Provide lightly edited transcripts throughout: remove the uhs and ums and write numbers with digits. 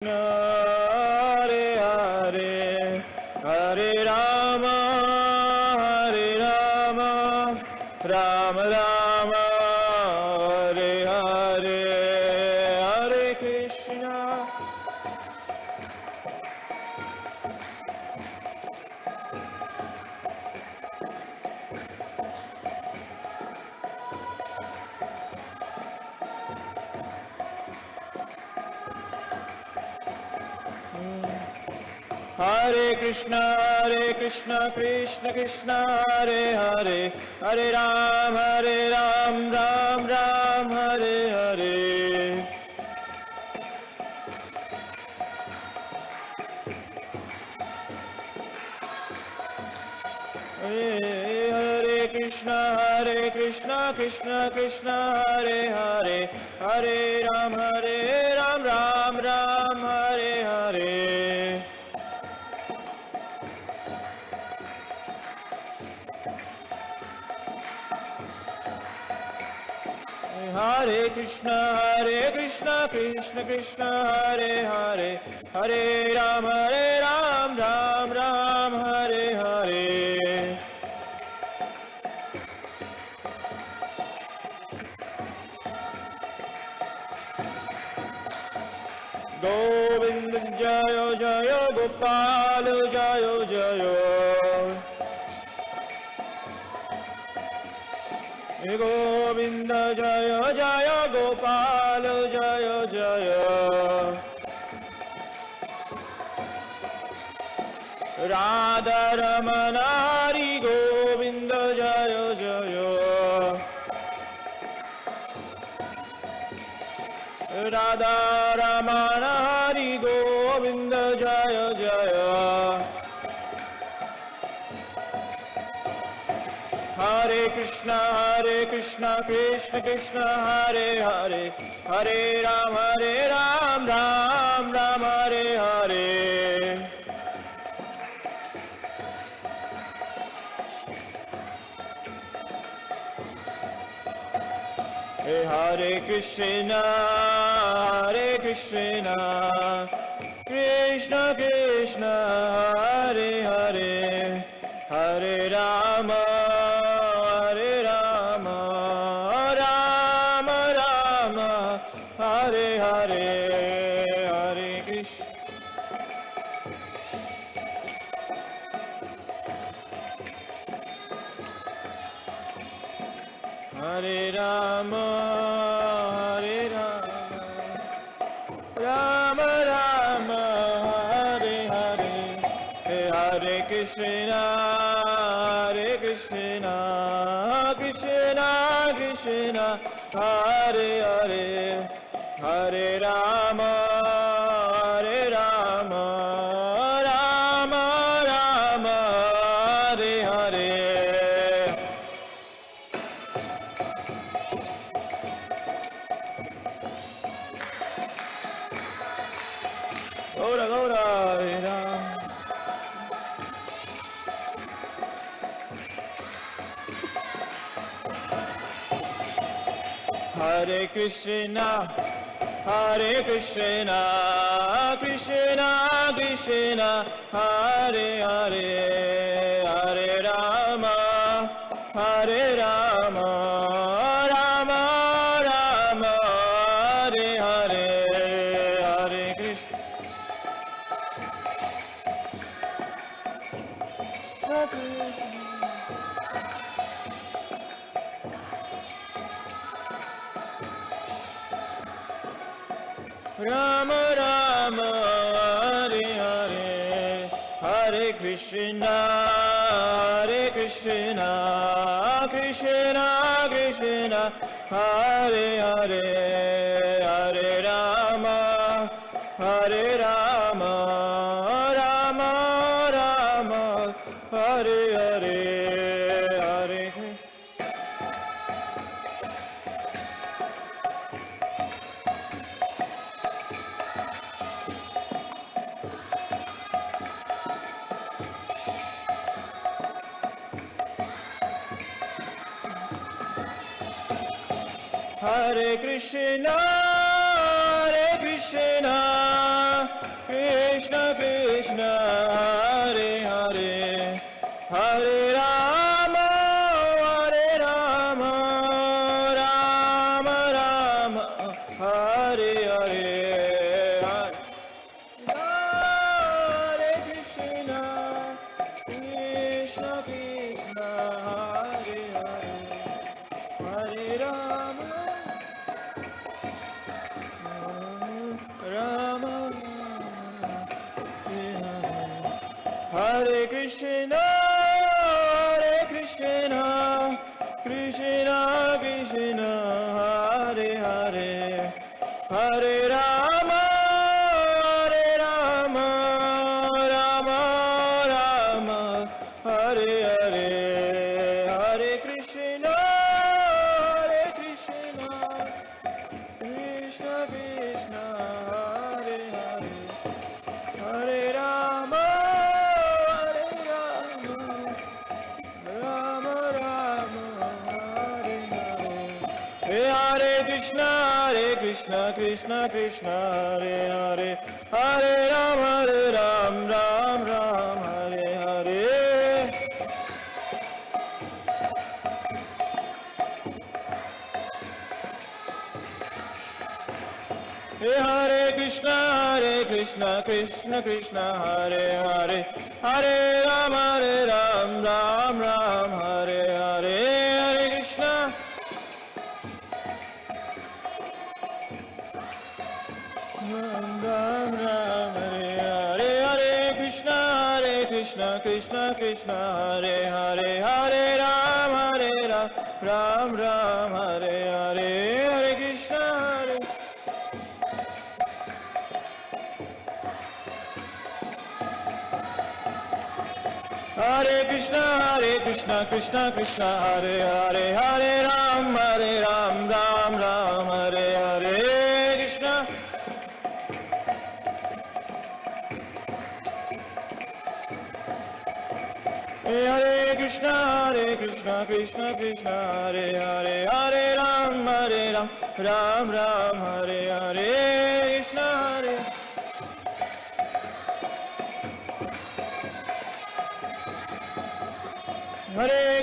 Hare Hare, Hare Rama, Hare Rama, Rama Rama, Hare Hare, Hare Krishna. Hare Krishna, Krishna Krishna, Hare Hare, Hare Ram, Ram Ram, Hare Hare. Hare Krishna, Krishna Krishna, Hare Hare, Hare Ram, Ram Ram, Hare Hare. Hare Krishna, Krishna Krishna, Hare Hare, Hare Ram, Ram Ram, Hare Hare. Govinda Jayo Jayo, Gopal Jayo Jayo. Govinda Jaya Jaya, Gopal Jaya Jaya. Radha Ramana Hari Govinda Jaya Jaya. Radha Ramana Hari Govinda Jaya Jaya. Hare Krishna, Krishna Krishna, Hare Hare, Hare Ram, Ram Ram, Hare Hare. Hare Krishna, Krishna Krishna, Hare Hare, Hare Rama, Hare Hare, Hare Krishna. Hare Rama, Rama Rama, Hare Hare, Hare Krishna, Krishna Krishna, Hare Hare, Hare Rama, Rama Rama, Hare Hare. Gaura Gaura, Hare Ram. Hare Krishna, Krishna Krishna, Hare Hare, Hare Rama, Rama Rama, Hare Hare, Hare Krishna. Rama Rama, Hare Hare, Hare Krishna, Krishna Krishna, Hare Hare, Hare Rama, Rama Rama, Hare Hare, Hare Krishna. Hare Krishna, Krishna, Hare Hare, Hare Rama, Hare Rama, Rama Rama, Hare Hare, Hare Krishna, Krishna Krishna, Hare Hare, Hare Rama, Rama, Hare Krishna, Hare Krishna, Krishna Krishna, Hare Hare, Hare Rama, Hare Rama, Rama Rama, Hare Hare, Hare Krishna, Hare Krishna, Krishna Krishna, Hare Hare, Hare Rama, Hare Rama, Rama Rama, Hare Hare. Hare Krishna, Krishna Krishna, Hare Hare, Hare Ram, Ram Ram, Hare Hare. Hare Krishna, Krishna Krishna, Hare Hare, Hare Ram, Ram Ram, Hare Hare. Hare Krishna, Ram Ram Ram, Hare Hare. Hare Krishna, Krishna Krishna, Hare Hare, Hare Ram, Ram Ram, Hare Hare. Hare Krishna, Hare Krishna, Krishna Krishna, Hare Hare, Hare Ram, Ram Ram, Hare Hare. Krishna, Hare Krishna, Krishna Krishna, Hare Hare, Hare Ram, Ram Ram, Hare Hare.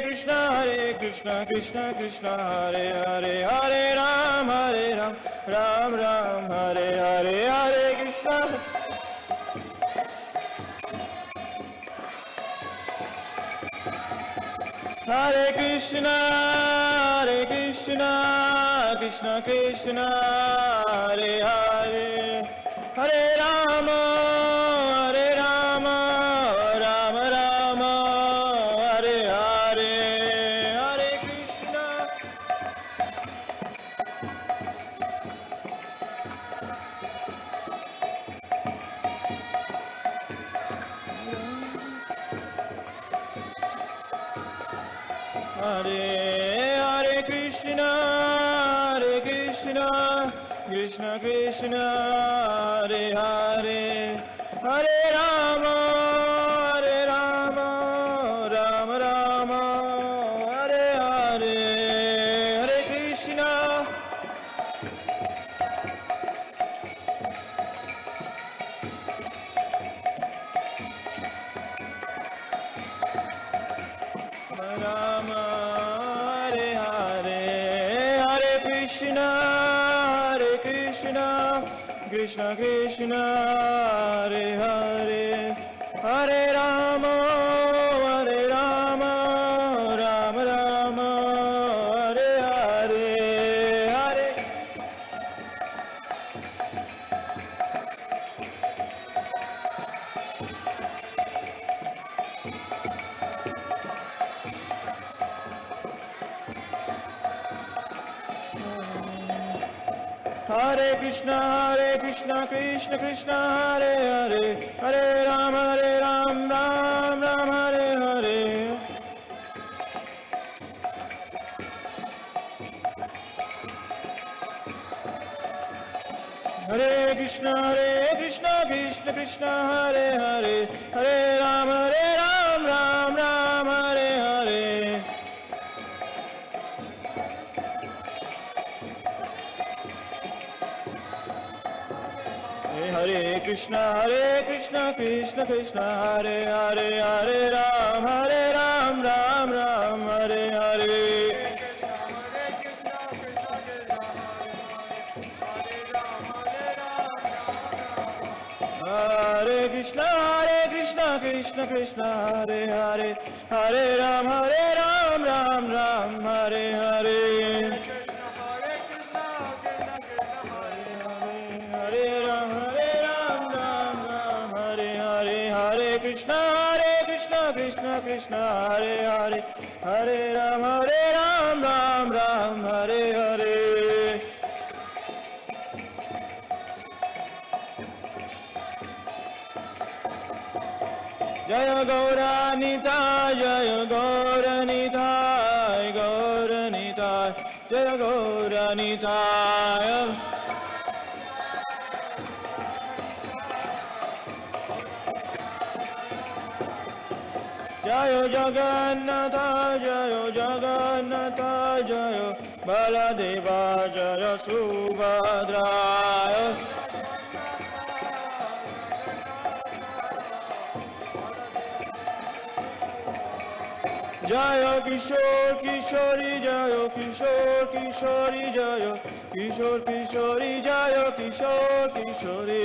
Krishna, Hare Krishna, Krishna Krishna, Hare Hare, Hare Ram, Ram Ram, Hare Hare. Hare Krishna, Hare Krishna, Krishna Krishna, Hare Hare, Hare Rama, Rama Rama, Hare Hare. Hare Krishna, Hare Hare Krishna, Krishna Krishna, Hare Hare, Hare Rama, Rama Rama, Hare Hare. Hare Krishna, Rama, Hare Hare. Hare Krishna, Krishna Krishna, Hare Hare, Hare Rama, Rama Rama, Hare Hare. Hare Hare Krishna, Krishna Krishna, Hare Hare, Hare Ram, Ram Ram, Hare Hare. Hare Krishna, Krishna Hare Hare, Hare Ram, Ram Ram, Hare Hare. Hare Krishna Krishna Krishna Hare Hare Hare Ram Ram Ram Hare Hare Hare Krishna Krishna Krishna Hare Hare Hare Ram Ram Hare Hare Hare Ram Hare Hare Hare Krishna Krishna Krishna Hare Hare Hare Ram Ram Hare Hare Jaya Gauranita, Jaya Gauranita, Gauranita, Jaya Gauranita. Jaya Jagannatha, Jaya Jagannatha, Jaya Baladeva, Jaya Subhadra. Jaya Kishore Kishori Jaya Kishore Kishori Jaya Kishore Kishori Jaya Kishore Kishori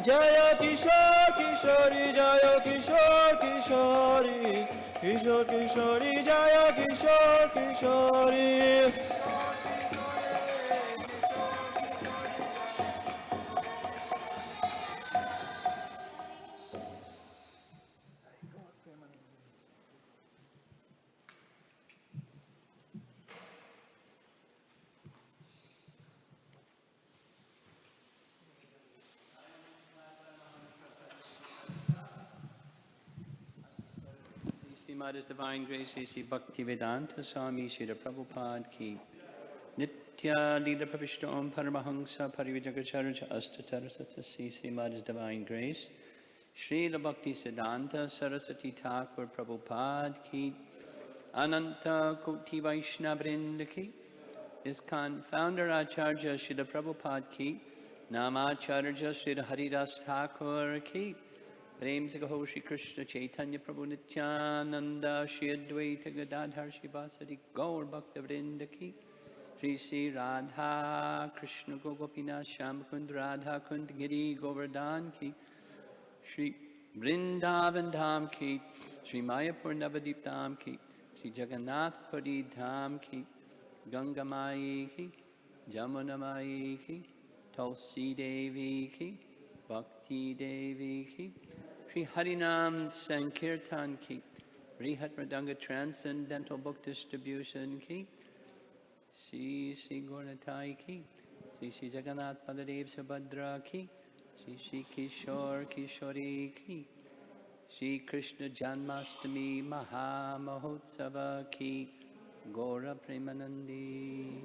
Jaya Kishore Kishori Jaya Kishore Kishori Kishore Kishori Jaya Kishore Kishori His Divine Grace, Sri Bhaktivedanta Swami, Sri Prabhupada ki Nitya Lila Pravishta Om Paramahansa Parivijagacharja Astatarasata Sri His Divine Grace, Sri Bhakti Siddhanta Saraswati Thakur Prabhupada ki Ananta Koti Vaishnavrinda ki ISKCON Founder Acharya Sri Prabhupada ki Namacharya Sri Haridas Thakur ki Prem se Gaho Shri Krishna Chaitanya Prabhu Nityananda Shri Advaita Gadadhar Shri Vasari Gaur Bhakta Vrinda ki Shri Sri Radha Krishna Gopinath Shyam Kund Radha Kund Giri Govardhan ki Shri Vrindavan Dham ki Shri Mayapur Navadip Dham ki Shri Jagannath Puri Dham ki Ganga Mai ki Jamuna Mai ki Tulsi Devi ki Bhakti Devi ki Shri Harinam Sankirtan ki Rihat Mridanga Transcendental Book Distribution ki Shri Sri Gauratai ki Shri Jagannath Baladev Subhadra ki Shri Kishore Kishori ki Shri Krishna Janmashtami Maha Mahotsava ki Gaura Premanandi.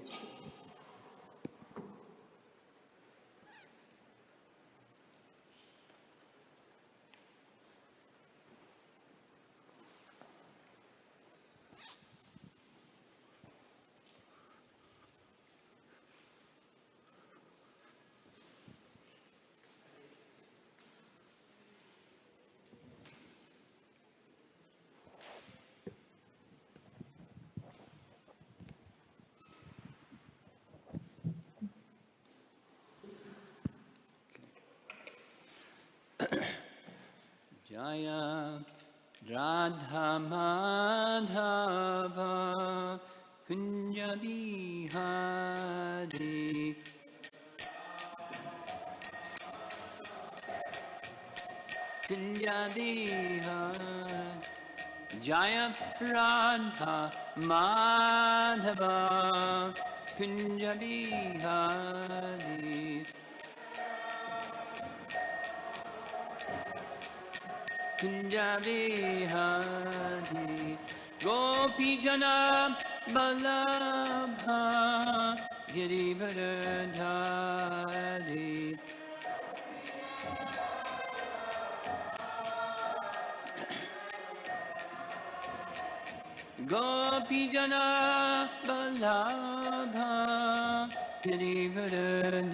Jaya Radha Madhava Kunja Bihari Kunja Bihari Jaya Radha Madhava Kunja Bihari Kunja Bihari Gopi Jana Balabha Girivardhari Gopijana Balabha Girivardhari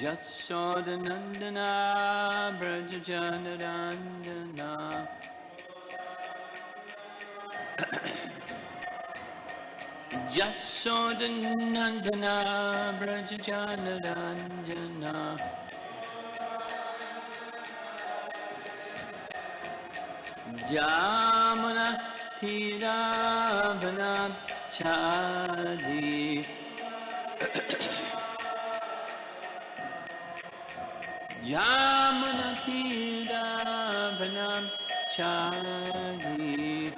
Jasodhanandana Brajajanarandana Jasodhanandana Brajajanarandana Jamana Thiravana Chadi Jamana Thiravana Chadi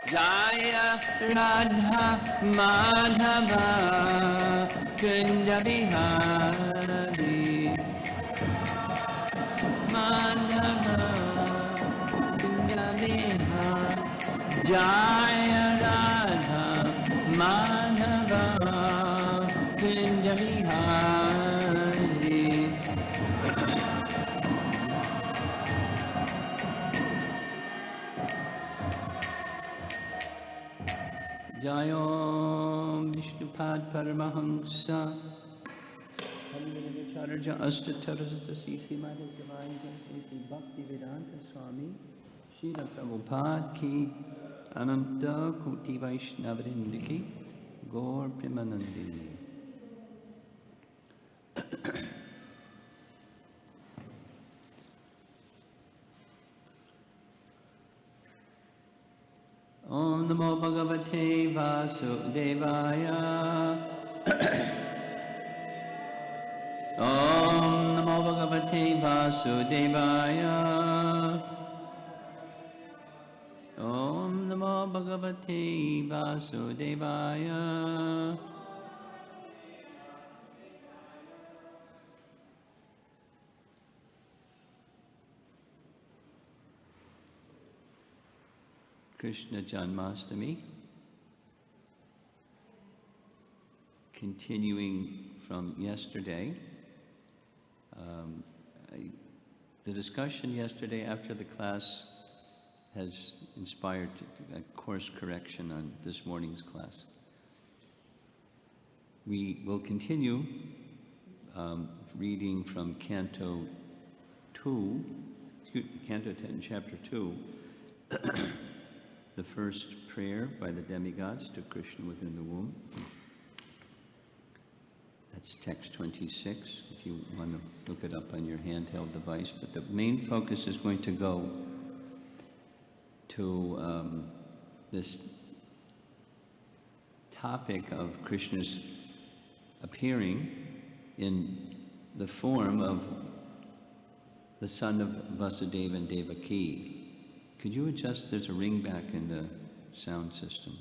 Jaya Radha Madhava Kunja Bihari Madhava Kunja Bihari Jaya Radha Madhava Kunja Bihari Jayo Vishnupad Paramahamsa Charja Astatarasata Sisi Madhav Divine Sisi Bhakti Vedanta Swami Srila Prabhupada Ki Ananta Kuti Vaishnavrinda Ki Gaur Premanandi Om Namo Bhagavate Vasudevaya Om Namo Bhagavate Vasudevaya Om Namo Bhagavate Vasudevaya Krishna Janmashtami, continuing from yesterday. The discussion yesterday after the class has inspired a course correction on this morning's class. We will continue reading from Canto 10, Chapter 2, the first prayer by the demigods to Krishna within the womb. That's text 26, if you want to look it up on your handheld device. But the main focus is going to go to this topic of Krishna's appearing in the form of the son of Vasudeva and Devaki. Could you adjust? There's a ring back in the sound system.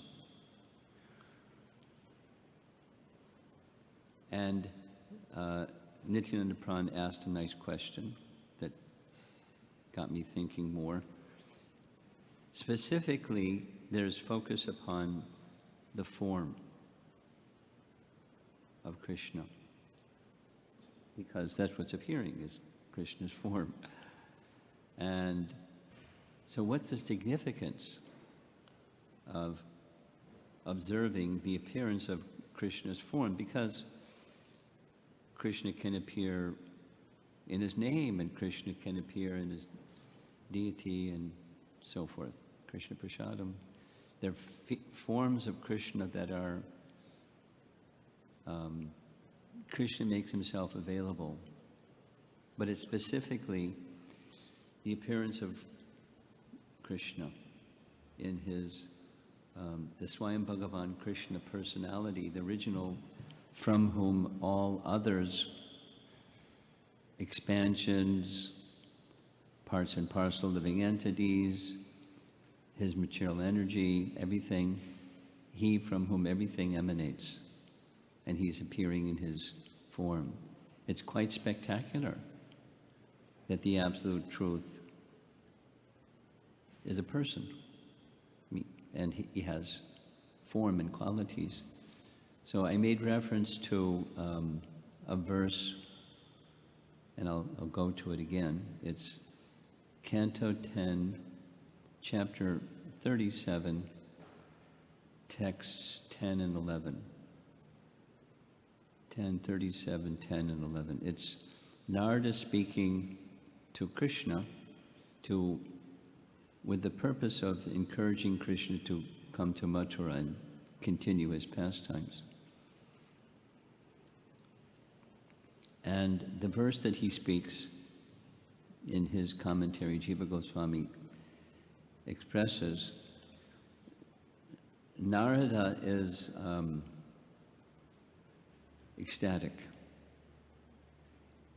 And Nityananda Pran asked a nice question that got me thinking more. Specifically, there's focus upon the form of Krishna, because that's what's appearing, is Krishna's form. And so what's the significance of observing the appearance of Krishna's form? Because Krishna can appear in his name, and Krishna can appear in his deity, and so forth. Krishna Prasadam. There are forms of Krishna that are, Krishna makes himself available. But it's specifically the appearance of Krishna in his, the Swayam Bhagavan Krishna personality, the original from whom all others, expansions, parts and parcel living entities, his material energy, everything, he from whom everything emanates, and he's appearing in his form. It's quite spectacular that the Absolute Truth is a person, and he has form and qualities. So I made reference to a verse, and I'll go to it again. It's Canto 10, Chapter 37, texts 10 and 11. 10, 37, 10 and 11. It's Narada speaking to Krishna with the purpose of encouraging Krishna to come to Mathura and continue his pastimes. And the verse that he speaks in his commentary, Jiva Goswami expresses, Narada is ecstatic.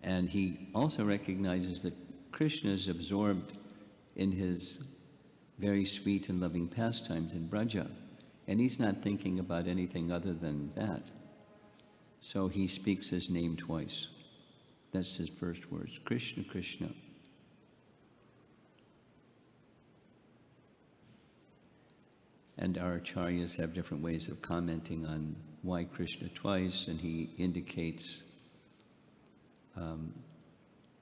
And he also recognizes that Krishna is absorbed in his very sweet and loving pastimes in Braja. And he's not thinking about anything other than that. So he speaks his name twice. That's his first words, Krishna, Krishna. And our acharyas have different ways of commenting on why Krishna twice, and he indicates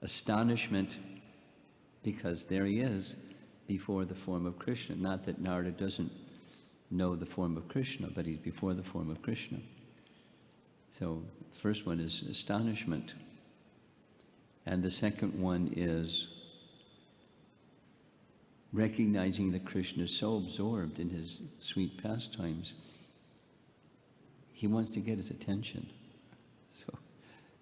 astonishment because there he is before the form of Krishna. Not that Narada doesn't know the form of Krishna, but he's before the form of Krishna. So the first one is astonishment. And the second one is recognizing that Krishna is so absorbed in his sweet pastimes, he wants to get his attention. So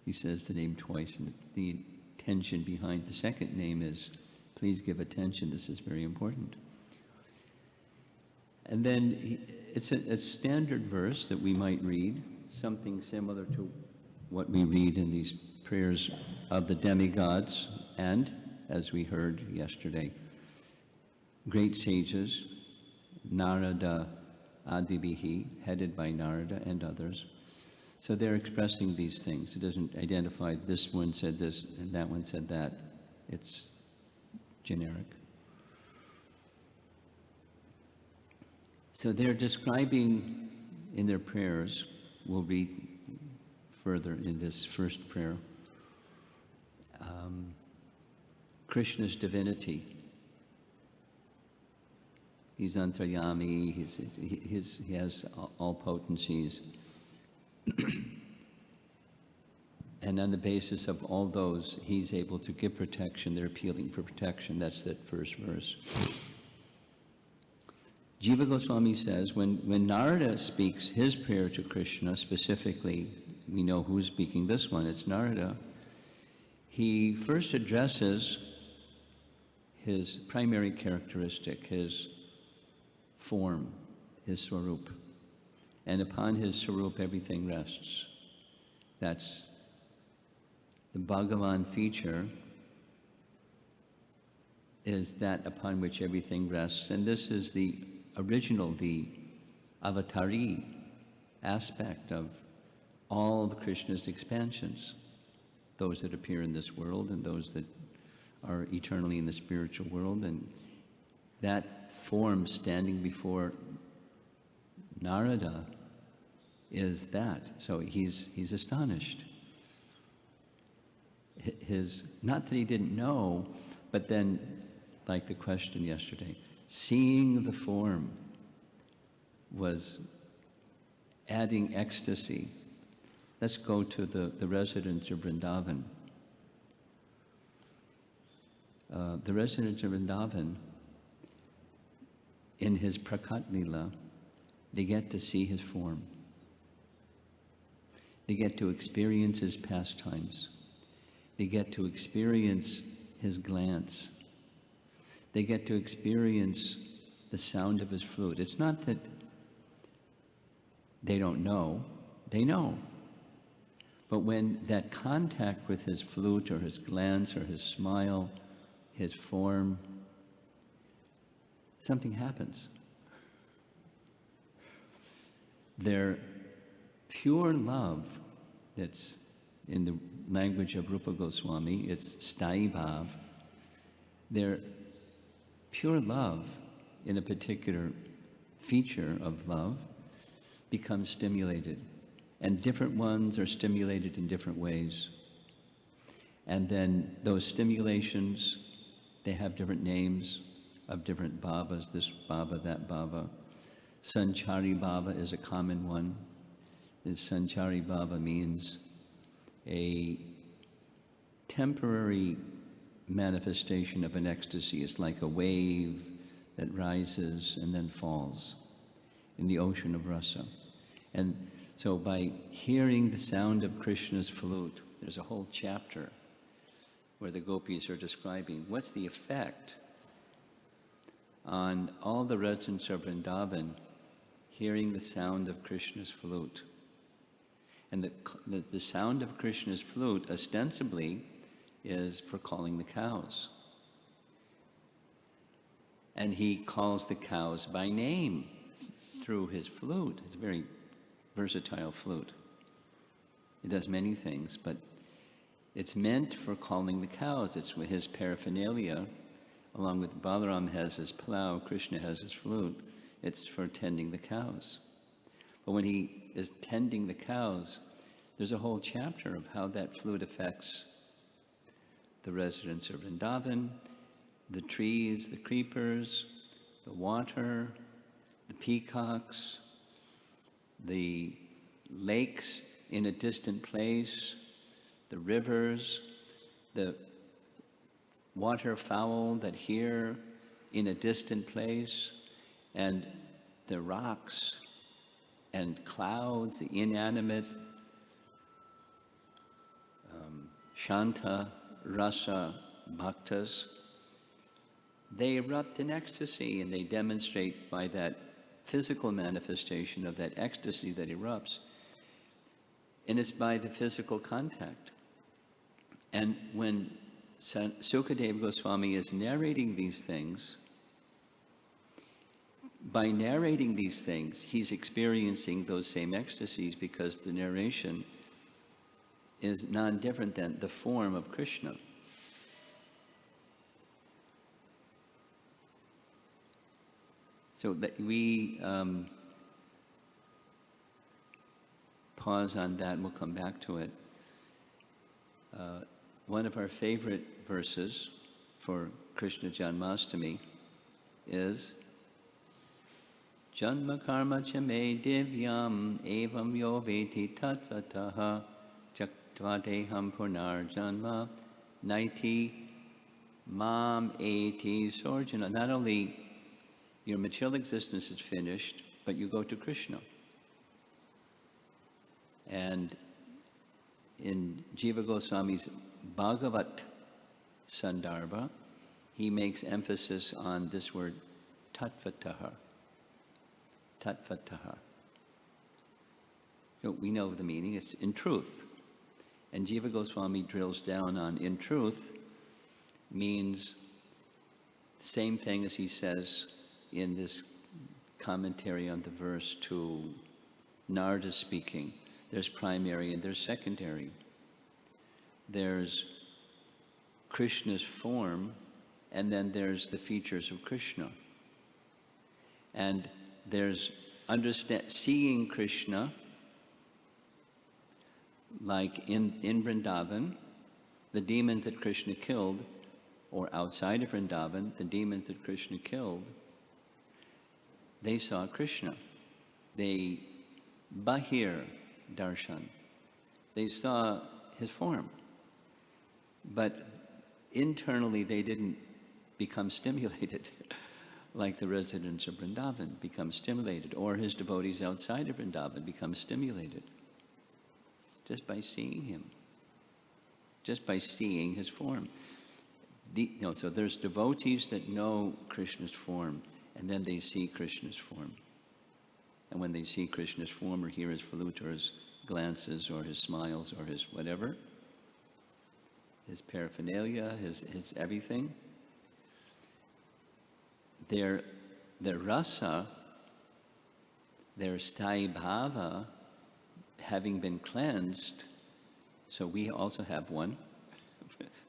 he says the name twice, and the intention behind the second name is, please give attention, this is very important. And then it's a standard verse that we might read, something similar to what we read in these prayers of the demigods, and, as we heard yesterday, great sages, Narada Adibihi, headed by Narada and others. So they're expressing these things. It doesn't identify this one said this and that one said that. It's generic. So they're describing in their prayers, we'll read further in this first prayer, Krishna's divinity. He's Antaryami, he has all potencies. And on the basis of all those, he's able to give protection. They're appealing for protection. That's that first verse. Jiva Goswami says, when Narada speaks his prayer to Krishna, specifically, we know who's speaking this one, it's Narada, he first addresses his primary characteristic, his form, his swarup. And upon his swarup, everything rests. That's the Bhagavan feature, is that upon which everything rests. And this is the original, the avatari aspect of all of Krishna's expansions, those that appear in this world and those that are eternally in the spiritual world. And that form standing before Narada is that. So he's astonished. Not that he didn't know, but then, like the question yesterday, seeing the form was adding ecstasy. Let's go to the residents of Vrindavan. The residents of Vrindavan, in his Prakat Lila, they get to see his form. They get to experience his pastimes. They get to experience his glance. They get to experience the sound of his flute. It's not that they don't know, they know. But when that contact with his flute or his glance or his smile, his form, something happens. Their pure love, that's in the language of Rupa Goswami, it's sthai bhav. Their pure love in a particular feature of love become stimulated. And different ones are stimulated in different ways. And then those stimulations, they have different names of different bhavas, this bhava, that bhava. Sanchari bhava is a common one. This sanchari bhava means a temporary manifestation of an ecstasy. It's like a wave that rises and then falls in the ocean of rasa. And so by hearing the sound of Krishna's flute, there's a whole chapter where the gopis are describing what's the effect on all the residents of Vrindavan hearing the sound of Krishna's flute. And the sound of Krishna's flute ostensibly is for calling the cows. And he calls the cows by name through his flute. It's a very versatile flute. It does many things, but it's meant for calling the cows. It's his paraphernalia, along with Balaram has his plow, Krishna has his flute. It's for tending the cows. But when he is tending the cows, there's a whole chapter of how that flute affects the residents of Vrindavan, the trees, the creepers, the water, the peacocks, the lakes in a distant place, the rivers, the waterfowl that hear in a distant place, and the rocks and clouds, the inanimate Shanta Rasa Bhaktas, they erupt in ecstasy, and they demonstrate by that physical manifestation of that ecstasy that erupts, and it's by the physical contact. And when Sukadeva Goswami is narrating these things, by narrating these things, he's experiencing those same ecstasies because the narration is non-different than the form of Krishna. So that we pause on that and we'll come back to it. One of our favorite verses for Krishna Janmashtami is Janma karma cha me divyam evam yo veti tatvataha chaktva deham punar janma naiti mam eti sorjana. Not only your material existence is finished, but you go to Krishna. And in Jiva Goswami's Bhagavat Sandarbha, he makes emphasis on this word tatvataha. Tatvataha. So we know the meaning, it's in truth. And Jiva Goswami drills down on in truth means the same thing as he says in this commentary on the verse to Narada speaking. There's primary and there's secondary. There's Krishna's form, and then there's the features of Krishna. And there's seeing Krishna, like in Vrindavan, the demons that Krishna killed, or outside of Vrindavan, the demons that Krishna killed, they saw Krishna. They bahir darshan. They saw his form. But internally they didn't become stimulated like the residents of Vrindavan become stimulated, or his devotees outside of Vrindavan become stimulated just by seeing him, just by seeing his form. So there's devotees that know Krishna's form, and then they see Krishna's form. And when they see Krishna's form or hear his flute or his glances or his smiles or his whatever, his paraphernalia, his everything, their rasa, their sthai bhava, having been cleansed, so we also have one,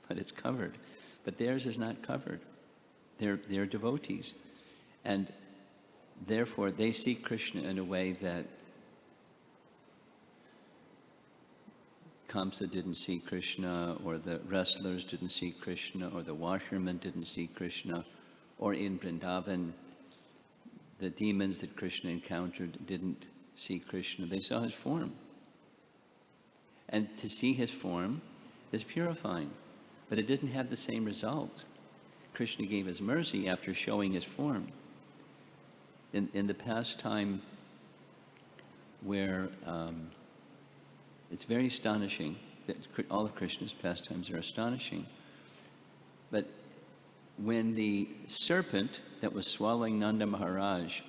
but it's covered. But theirs is not covered. They're devotees. And therefore, they see Krishna in a way that Kamsa didn't see Krishna, or the wrestlers didn't see Krishna, or the washermen didn't see Krishna, or in Vrindavan, the demons that Krishna encountered didn't see Krishna. They saw his form. And to see his form is purifying, but it didn't have the same result. Krishna gave his mercy after showing his form. In the pastime where it's very astonishing, that all of Krishna's pastimes are astonishing, but when the serpent that was swallowing Nanda Maharaj,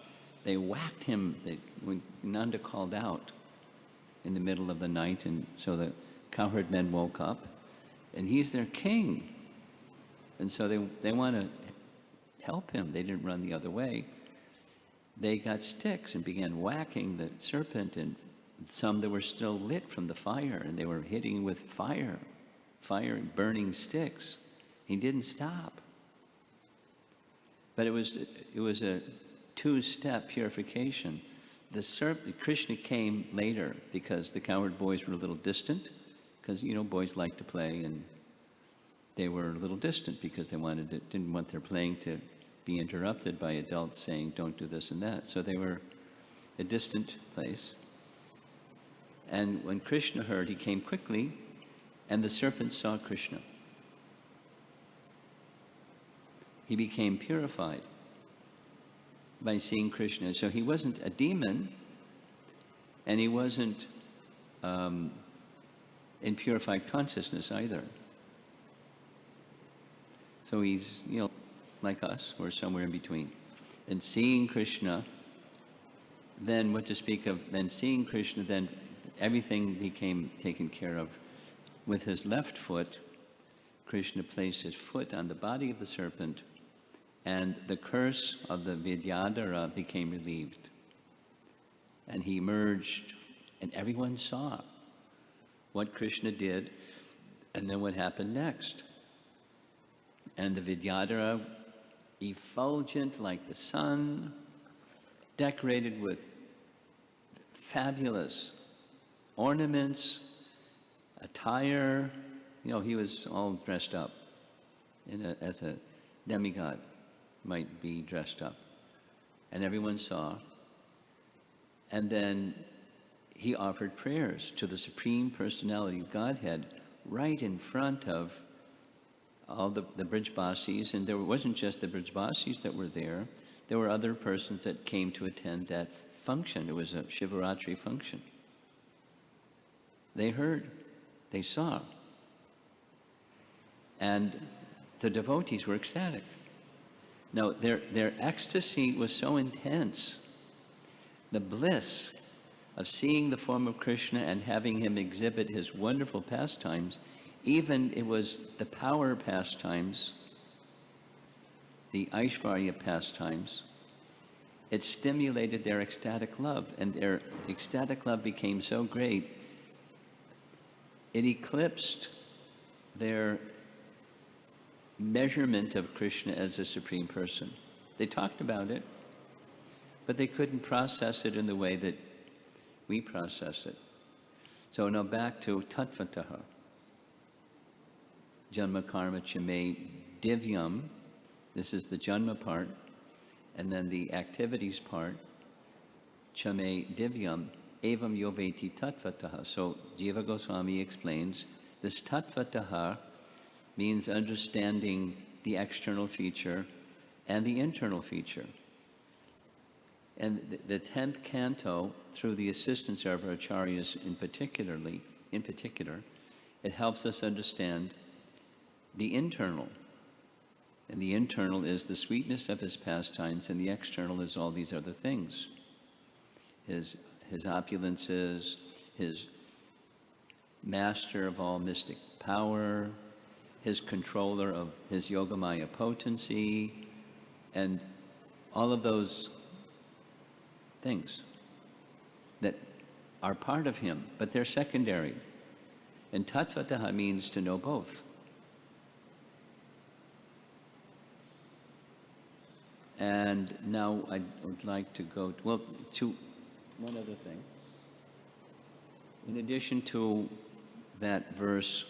they whacked him, when Nanda called out in the middle of the night, and so the cowherd men woke up, and he's their king. And so they want to help him. They didn't run the other way. They got sticks and began whacking the serpent, and some that were still lit from the fire, and they were hitting with fire and burning sticks. He didn't stop. But it was a two-step purification. The serpent, Krishna came later because the cowherd boys were a little distant, because boys like to play, and they were a little distant because they didn't want their playing to be interrupted by adults saying, don't do this and that. So they were a distant place. And when Krishna heard, he came quickly, and the serpent saw Krishna. He became purified by seeing Krishna. So he wasn't a demon, and he wasn't in purified consciousness either. So he's, like us, or somewhere in between. And seeing Krishna, then what to speak of, then seeing Krishna, then everything became taken care of. With his left foot, Krishna placed his foot on the body of the serpent, and the curse of the Vidyadhara became relieved. And he emerged, and everyone saw what Krishna did, and then what happened next. And the Vidyadhara, effulgent like the sun, decorated with fabulous ornaments, attire. He was all dressed up as a demigod might be dressed up. And everyone saw. And then he offered prayers to the Supreme Personality of Godhead right in front of all the Brijbasis. And there wasn't just the Brijbasis that were there. There were other persons that came to attend that function. It was a Shivaratri function. They heard, they saw. And the devotees were ecstatic. Now, their ecstasy was so intense. The bliss of seeing the form of Krishna and having him exhibit his wonderful pastimes, even it was the power pastimes, the Aishvarya pastimes, it stimulated their ecstatic love, and their ecstatic love became so great, it eclipsed their measurement of Krishna as a Supreme Person. They talked about it, but they couldn't process it in the way that we process it. So now back to Tattvataha. Janma karma chame divyam. This is the Janma part, and then the activities part. Chame divyam evam yoveti tattvataha. So Jiva Goswami explains this tattvataha means understanding the external feature and the internal feature. And the 10th canto, through the assistance of our acharyas in particular, it helps us understand the internal. And the internal is the sweetness of his pastimes, and the external is all these other things. His opulences, his master of all mystic power, his controller of his Yogamaya potency, and all of those things that are part of him, but they're secondary. And tattvataha means to know both. And now I would like to go, to one other thing. In addition to that verse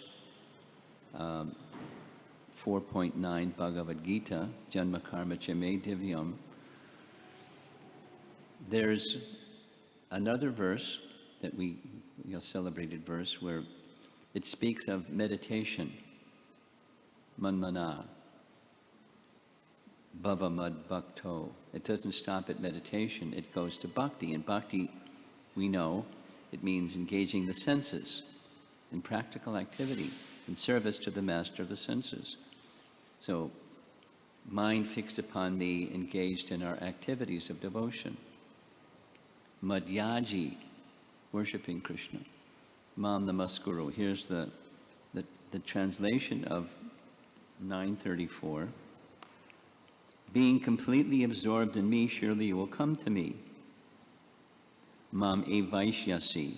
4.9 Bhagavad Gita, Janma Karma Cha Me Divyam, there's another verse that we celebrated verse where it speaks of meditation, manmana, bhava mad bhakto. It doesn't stop at meditation, it goes to bhakti. And bhakti, we know, it means engaging the senses in practical activity, in service to the master of the senses. So, mind fixed upon me, engaged in our activities of devotion. Madhyaji, worshipping Krishna. Mam Namaskuru. Here's the translation of 934. Being completely absorbed in me, surely you will come to me. Mam evaishyasi.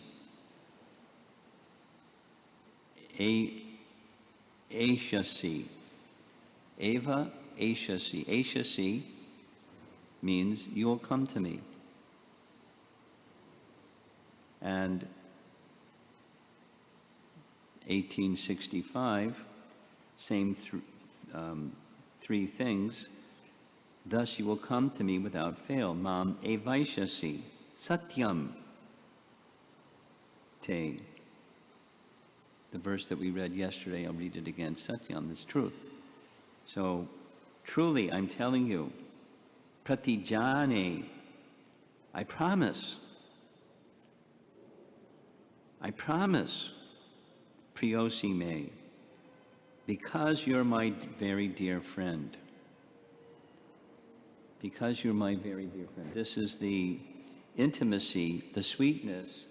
Aishasi. Eva Aishasi. Aishasi means you will come to me. And 1865, same three things. Thus you will come to me without fail. Mam evaishyasi. Satyam te. The verse that we read yesterday, I'll read it again. Satyam is truth. So, truly, I'm telling you, pratijane, I promise, priyosi me, because you're my very dear friend. Because you're my very dear friend. This is the intimacy, the sweetness,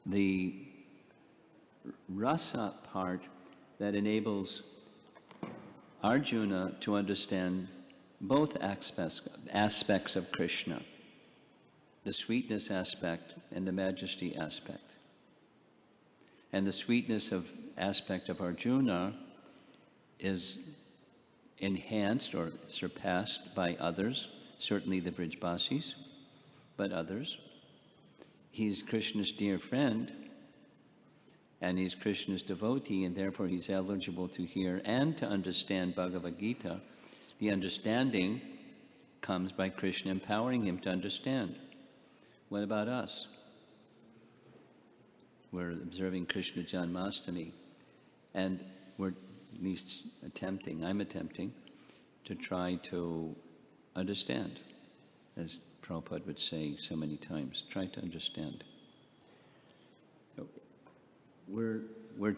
the rasa part that enables Arjuna to understand both aspects of Krishna, the sweetness aspect and the majesty aspect. And the sweetness aspect of Arjuna is enhanced or surpassed by others, certainly the Brijbasis, but others. He's Krishna's dear friend, and he's Krishna's devotee, and therefore he's eligible to hear and to understand Bhagavad Gita. The understanding comes by Krishna empowering him to understand. What about us? We're observing Krishna Janmashtami, and we're at least I'm attempting to try to understand, as Prabhupada would say so many times, try to understand. We're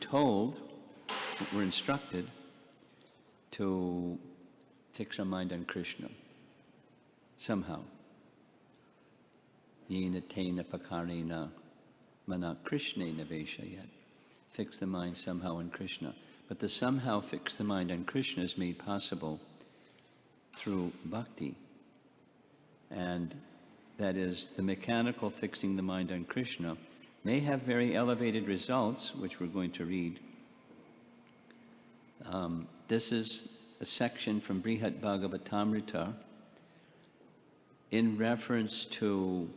told, we're instructed to fix our mind on Krishna, somehow. Yena tena pakarena mana krishnena veshayat. Fix the mind somehow on Krishna. But the somehow fix the mind on Krishna is made possible through bhakti. And that is, the mechanical fixing the mind on Krishna may have very elevated results, which we're going to read. This is a section from Brihad Bhagavatamrita in reference to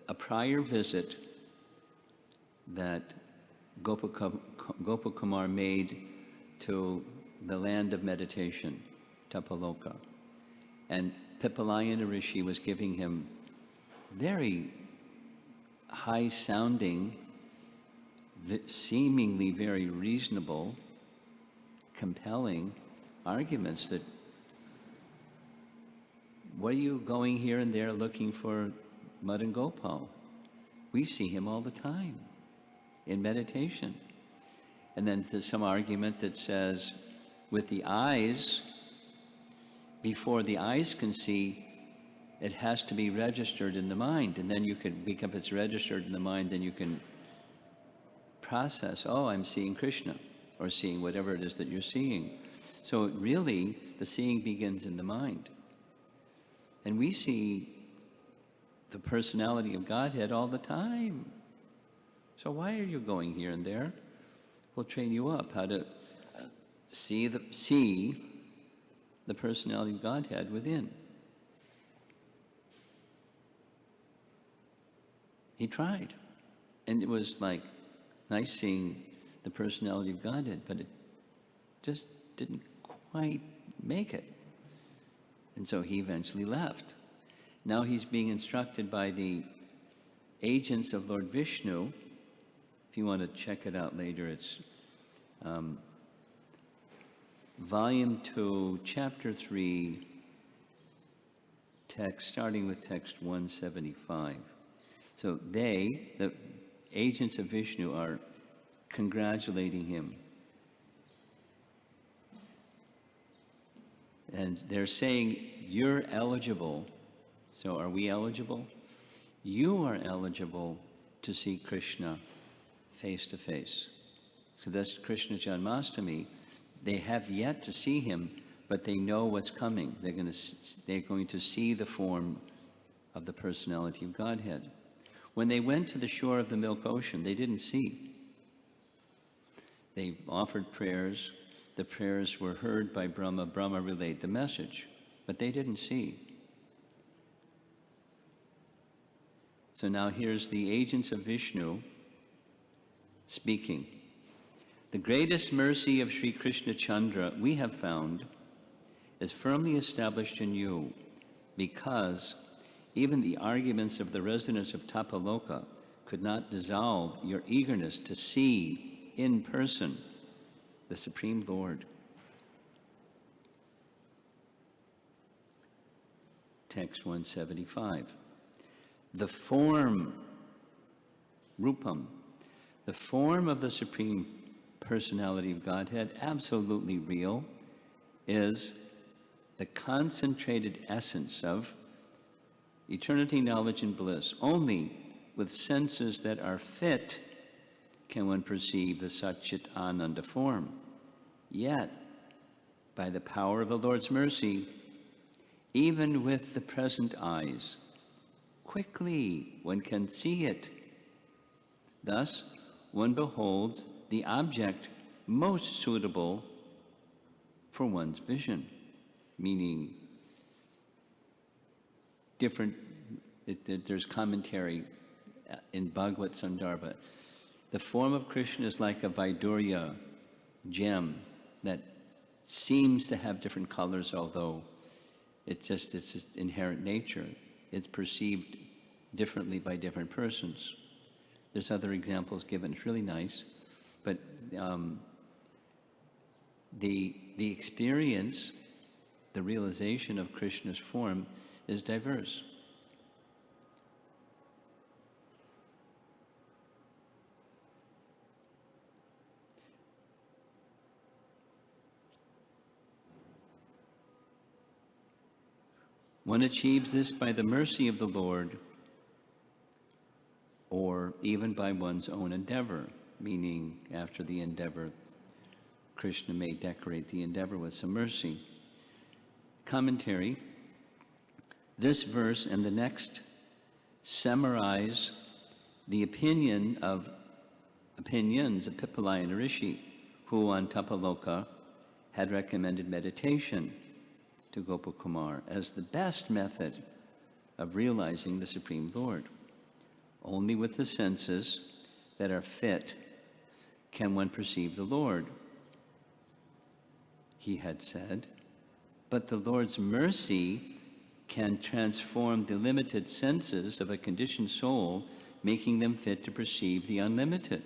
a prior visit that Gopakumar made to the land of meditation, Tapaloka. And Pipalayana Rishi was giving him very high-sounding, seemingly very reasonable, compelling arguments that, what are you going here and there looking for Madan Gopal? We see him all the time in meditation. And then there's some argument that says, with the eyes, before the eyes can see, it has to be registered in the mind. And then you can, because it's registered in the mind, then you can process, oh, I'm seeing Krishna, or seeing whatever it is that you're seeing. So really, the seeing begins in the mind. And we see the personality of Godhead all the time. So why are you going here and there? We'll train you up how to see the personality of Godhead within. He tried. And it was like nice seeing the personality of Godhead, but it just didn't quite make it. And so he eventually left. Now he's being instructed by the agents of Lord Vishnu. If you want to check it out later, it's Volume 2, Chapter 3, text, starting with text 175. So they, the agents of Vishnu, are congratulating him. And they're saying, you're eligible. So are we eligible? You are eligible to see Krishna face to face. So that's Krishna Janmashtami. They have yet to see him, but they know what's coming. They're going to see the form of the personality of Godhead. When they went to the shore of the Milk Ocean, they didn't see. They offered prayers. The prayers were heard by Brahma. Brahma relayed the message, but they didn't see. So now here's the agents of Vishnu speaking. The greatest mercy of Sri Krishna Chandra we have found is firmly established in you, because even the arguments of the residents of Tapaloka could not dissolve your eagerness to see in person the Supreme Lord. Text 175. The form, Rupam, the form of the Supreme Personality of Godhead, absolutely real, is the concentrated essence of eternity, knowledge, and bliss. Only with senses that are fit can one perceive the Satchit Ananda form. Yet, by the power of the Lord's mercy, even with the present eyes, quickly one can see it. Thus, one beholds the object most suitable for one's vision, meaning different, there's commentary in Bhagavad Sandarbha. The form of Krishna is like a Vaidurya gem that seems to have different colors, although it's just inherent nature. It's perceived differently by different persons. There's other examples given. It's really nice. But the experience, the realization of Krishna's form is diverse. One achieves this by the mercy of the Lord, or even by one's own endeavor, meaning after the endeavor, Krishna may decorate the endeavor with some mercy. Commentary. This verse and the next summarize the opinions of Pippalayan Rishi, who on Tapaloka had recommended meditation to Gopakumar as the best method of realizing the Supreme Lord. Only with the senses that are fit can one perceive the Lord, he had said, but the Lord's mercy can transform the limited senses of a conditioned soul, making them fit to perceive the unlimited.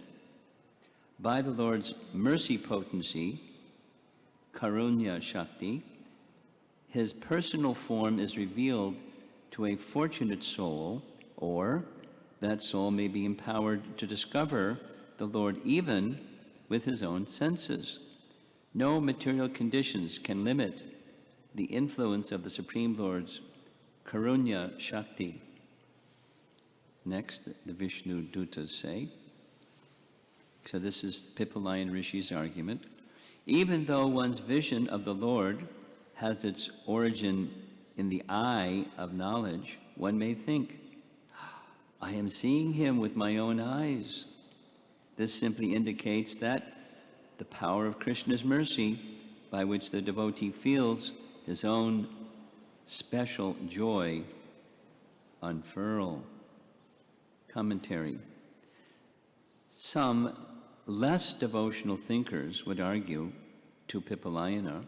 By the Lord's mercy potency, Karunya Shakti, his personal form is revealed to a fortunate soul, or that soul may be empowered to discover the Lord even with his own senses. No material conditions can limit the influence of the Supreme Lord's Karunya Shakti. Next, the Vishnu Dutas say, so this is Pippalayan Rishi's argument, even though one's vision of the Lord has its origin in the eye of knowledge, one may think, I am seeing him with my own eyes. This simply indicates that the power of Krishna's mercy, by which the devotee feels his own special joy, unfurl. Commentary. Some less devotional thinkers would argue to Pippalayana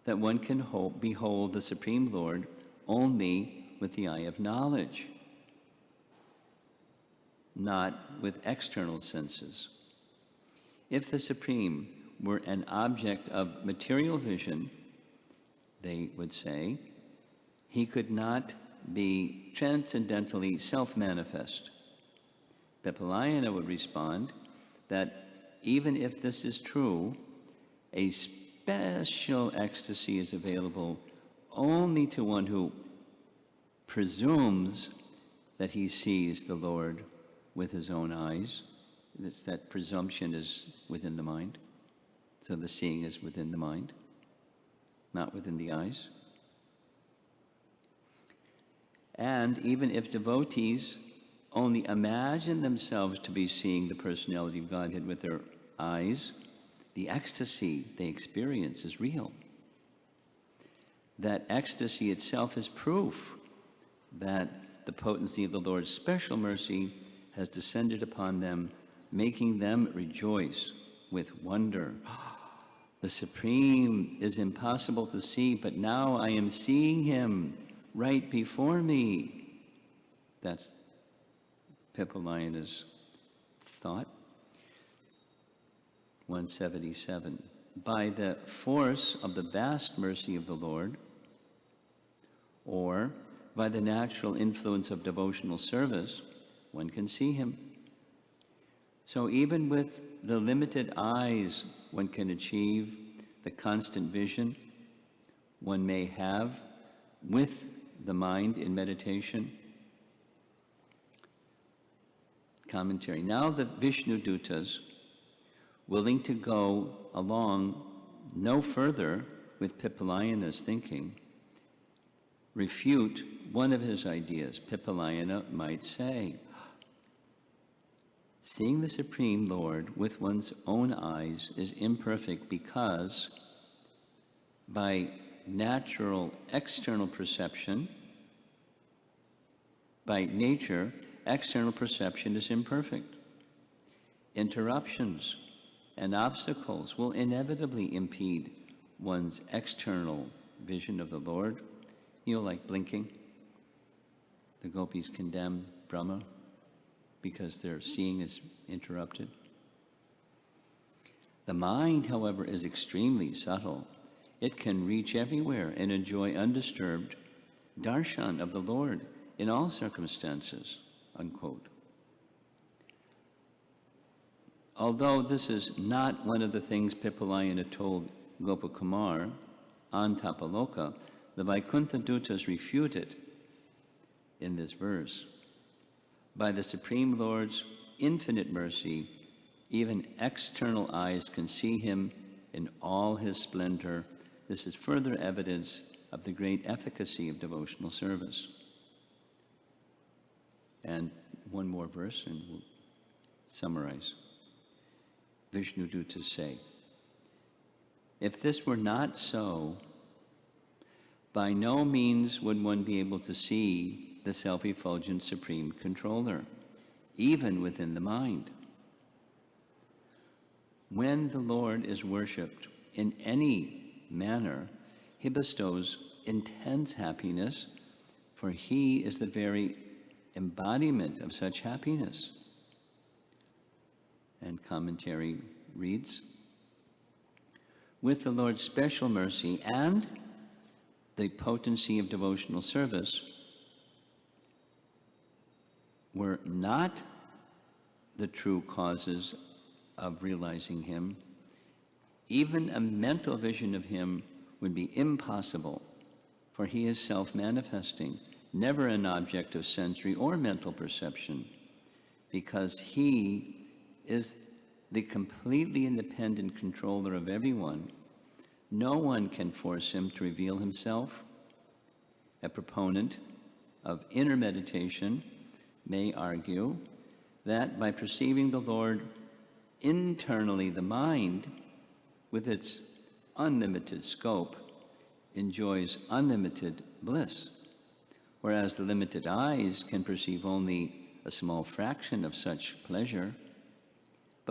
that one can behold the Supreme Lord only with the eye of knowledge, not with external senses. If the Supreme were an object of material vision, they would say, he could not be transcendentally self-manifest. Pippalayana would respond that even if this is true, a special ecstasy is available only to one who presumes that he sees the Lord with his own eyes. That presumption is within the mind. So the seeing is within the mind, not within the eyes. And even if devotees only imagine themselves to be seeing the personality of Godhead with their eyes, the ecstasy they experience is real. That ecstasy itself is proof that the potency of the Lord's special mercy has descended upon them, making them rejoice with wonder. The Supreme is impossible to see, but now I am seeing him right before me. That's Pippalayana's thought. 177. By the force of the vast mercy of the Lord, or by the natural influence of devotional service, one can see him. So even with the limited eyes, one can achieve the constant vision one may have with the mind in meditation. Commentary. Now the Vishnu Dutas, willing to go along no further with Pippalayana's thinking, refute one of his ideas. Pippalayana might say, seeing the Supreme Lord with one's own eyes is imperfect because by natural external perception, by nature, external perception is imperfect. Interruptions and obstacles will inevitably impede one's external vision of the Lord. You know, like blinking. The gopis condemn Brahma because their seeing is interrupted. The mind, however, is extremely subtle. It can reach everywhere and enjoy undisturbed darshan of the Lord in all circumstances, unquote. Although this is not one of the things Pippalayana told Gopakumar on Tapaloka, the Vaikuntha Dutas refute it in this verse. By the Supreme Lord's infinite mercy, even external eyes can see him in all his splendor. This is further evidence of the great efficacy of devotional service. And one more verse and we'll summarize. Vishnu Dutas say, if this were not so, by no means would one be able to see the self-effulgent Supreme Controller, even within the mind. When the Lord is worshipped in any manner, he bestows intense happiness, for he is the very embodiment of such happiness. And commentary reads, with the Lord's special mercy and the potency of devotional service, were not the true causes of realizing him, even a mental vision of him would be impossible, for he is self-manifesting, never an object of sensory or mental perception, because he is the completely independent controller of everyone. No one can force him to reveal himself. A proponent of inner meditation may argue that by perceiving the Lord internally, the mind, with its unlimited scope, enjoys unlimited bliss, whereas the limited eyes can perceive only a small fraction of such pleasure.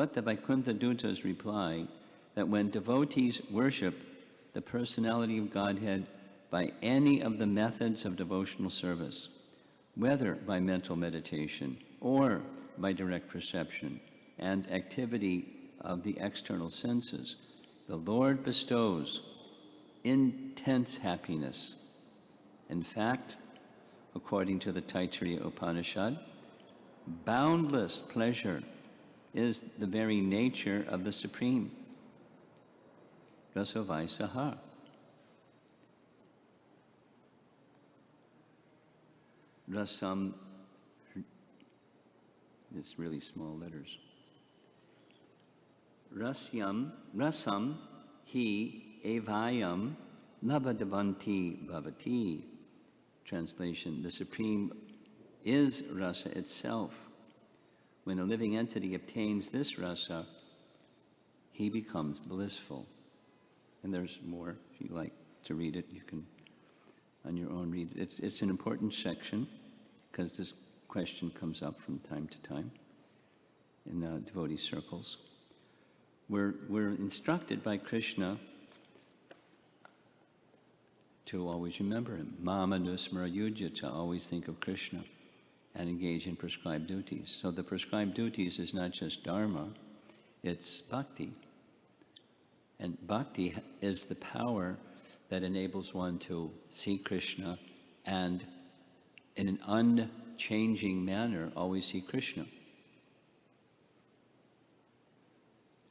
But the Vaikuntha Dutas reply that when devotees worship the personality of Godhead by any of the methods of devotional service, whether by mental meditation or by direct perception and activity of the external senses, the Lord bestows intense happiness. In fact, according to the Taittiriya Upanishad, boundless pleasure is the very nature of the Supreme. Rasavai Saha. Rasam, it's really small letters. Rasam hi evayam labadavanti bhavati. Translation, the Supreme is rasa itself. When a living entity obtains this rasa, he becomes blissful. And there's more. If you like to read it, you can on your own read it. It's an important section because this question comes up from time to time in devotee circles. We're instructed by Krishna to always remember him. Mama nusmara yujya, to always think of Krishna and engage in prescribed duties. So the prescribed duties is not just dharma, it's bhakti. And bhakti is the power that enables one to see Krishna and in an unchanging manner always see Krishna.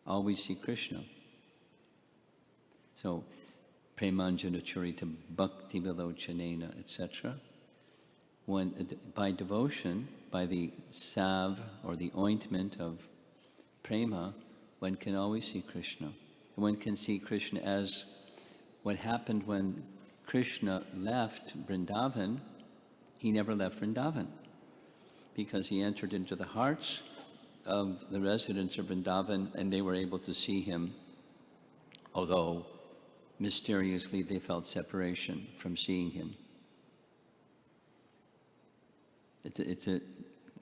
Always see Krishna. So, premanjana churita bhakti vilochanena, etc. When, by devotion, by the salve or the ointment of prema, one can always see Krishna. One can see Krishna as what happened when Krishna left Vrindavan. He never left Vrindavan because he entered into the hearts of the residents of Vrindavan and they were able to see him, although mysteriously they felt separation from seeing him.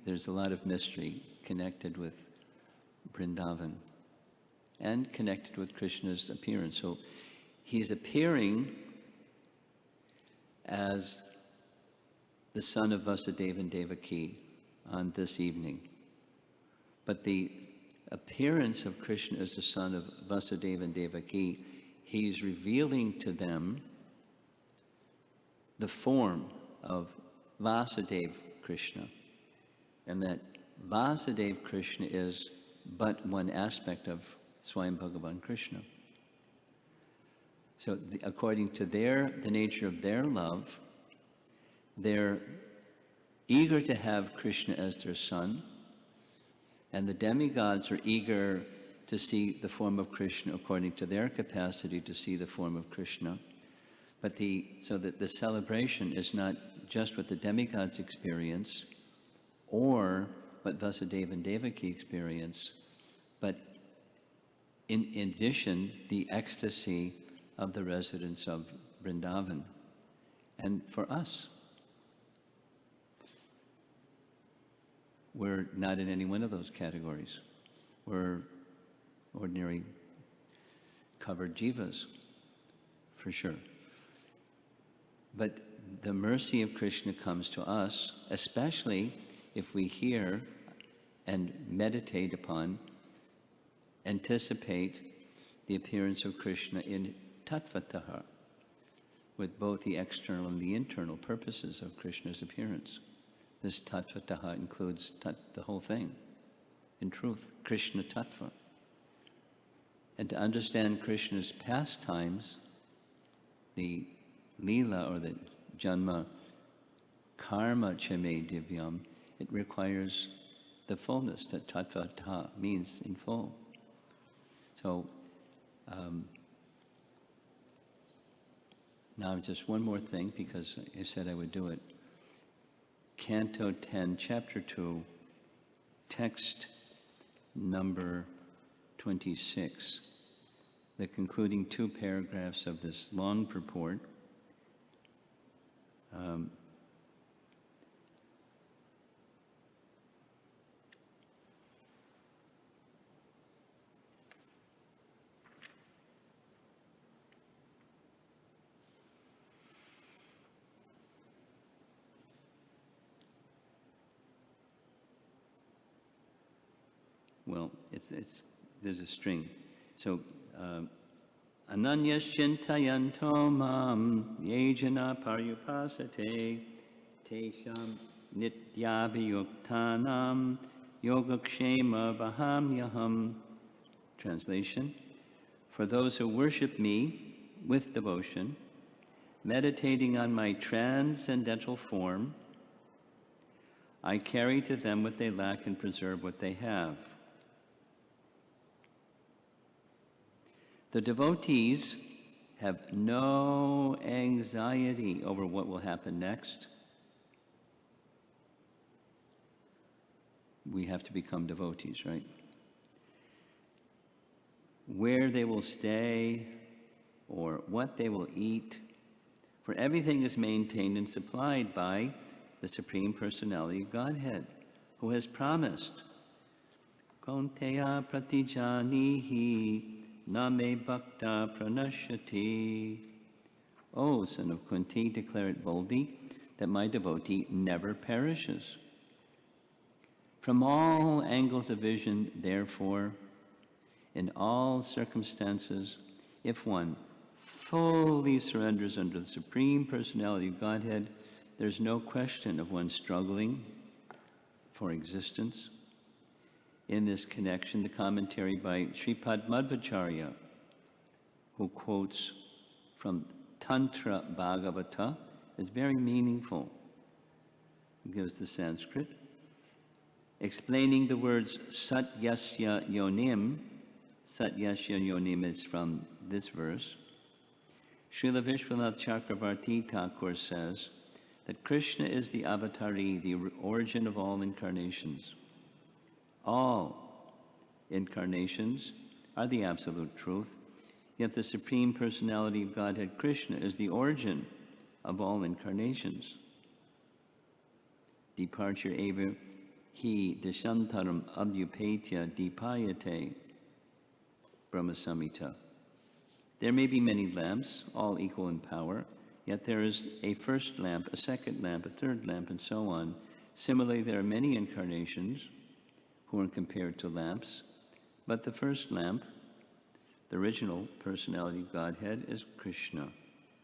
There's a lot of mystery connected with Vrindavan and connected with Krishna's appearance. So he's appearing as the son of Vasudeva and Devaki on this evening. But the appearance of Krishna as the son of Vasudeva and Devaki, he's revealing to them the form of Vasudeva Krishna. And that Vasudeva Krishna is but one aspect of Swayam Bhagavan Krishna. So according to the nature of their love, they're eager to have Krishna as their son, and the demigods are eager to see the form of Krishna according to their capacity to see the form of Krishna. But so that the celebration is not just what the demigods experience or what Vasudeva and Devaki experience, but in addition, the ecstasy of the residents of Vrindavan. And for us, we're not in any one of those categories. We're ordinary covered jivas, for sure. But the mercy of Krishna comes to us, especially if we hear and meditate upon, anticipate the appearance of Krishna in tattvataha, with both the external and the internal purposes of Krishna's appearance. This tattvataha includes the whole thing, in truth, Krishna tattva. And to understand Krishna's pastimes, the lila or the janma karma chame divyam, it requires the fullness that tattvataha means in full. So now just one more thing, because I said I would do it. Canto 10, Chapter 2, text number 26, the concluding two paragraphs of this long purport. well, there's a string. So, Ananyashchintayanto mam yejana paryupasate tesham nityabhiyuktanam yogakshema vahamyaham. Translation: for those who worship me with devotion, meditating on my transcendental form, I carry to them what they lack and preserve what they have. The devotees have no anxiety over what will happen next. We have to become devotees, right? Where they will stay or what they will eat, for everything is maintained and supplied by the Supreme Personality of Godhead, who has promised, Kaunteya pratijanihi name bhakta pranashyati. O son of Kunti, declare it boldly that my devotee never perishes. From all angles of vision, therefore, in all circumstances, if one fully surrenders under the Supreme Personality of Godhead, there's no question of one struggling for existence. In this connection, the commentary by Sripad Madhvacharya, who quotes from Tantra Bhagavata, is very meaningful. He gives the Sanskrit, explaining the words Satyasya Yonim. Satyasya Yonim is from this verse. Srila Vishwanath Chakravarti Thakur says that Krishna is the avatari, the origin of all incarnations. All incarnations are the absolute truth, yet the Supreme Personality of Godhead, Krishna, is the origin of all incarnations. Departure eva hi deshantaram abhyupetya dipayate, Brahma Samhita. There may be many lamps, all equal in power, yet there is a first lamp, a second lamp, a third lamp, and so on. Similarly, there are many incarnations who are compared to lamps, but the first lamp, the original personality of Godhead, is Krishna.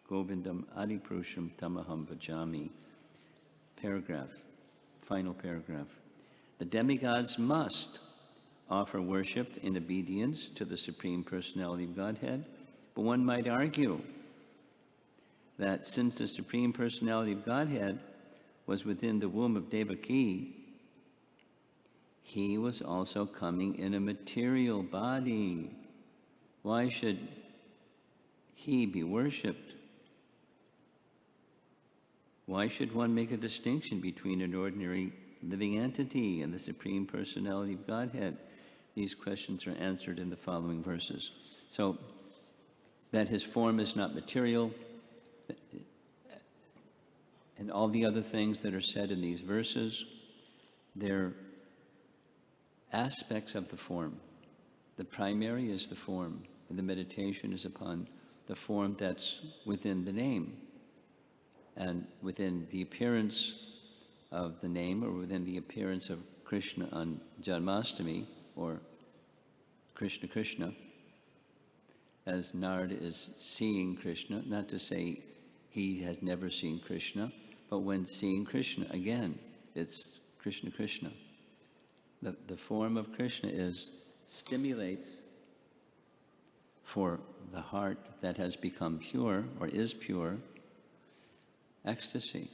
Govindam Adipurusham Tamaham Bhajami. Paragraph, final paragraph. The demigods must offer worship in obedience to the Supreme Personality of Godhead, but one might argue that since the Supreme Personality of Godhead was within the womb of Devaki, he was also coming in a material body. Why should he be worshipped? Why should one make a distinction between an ordinary living entity and the Supreme Personality of Godhead? These questions are answered in the following verses. So, that his form is not material, and all the other things that are said in these verses, they're aspects of the form. The primary is the form, and the meditation is upon the form that's within the name, and within the appearance of the name, or within the appearance of Krishna on Janmashtami, or Krishna Krishna, as Narada is seeing Krishna, not to say he has never seen Krishna, but when seeing Krishna again, it's Krishna Krishna. The form of Krishna stimulates for the heart that has become pure, or is pure, ecstasy.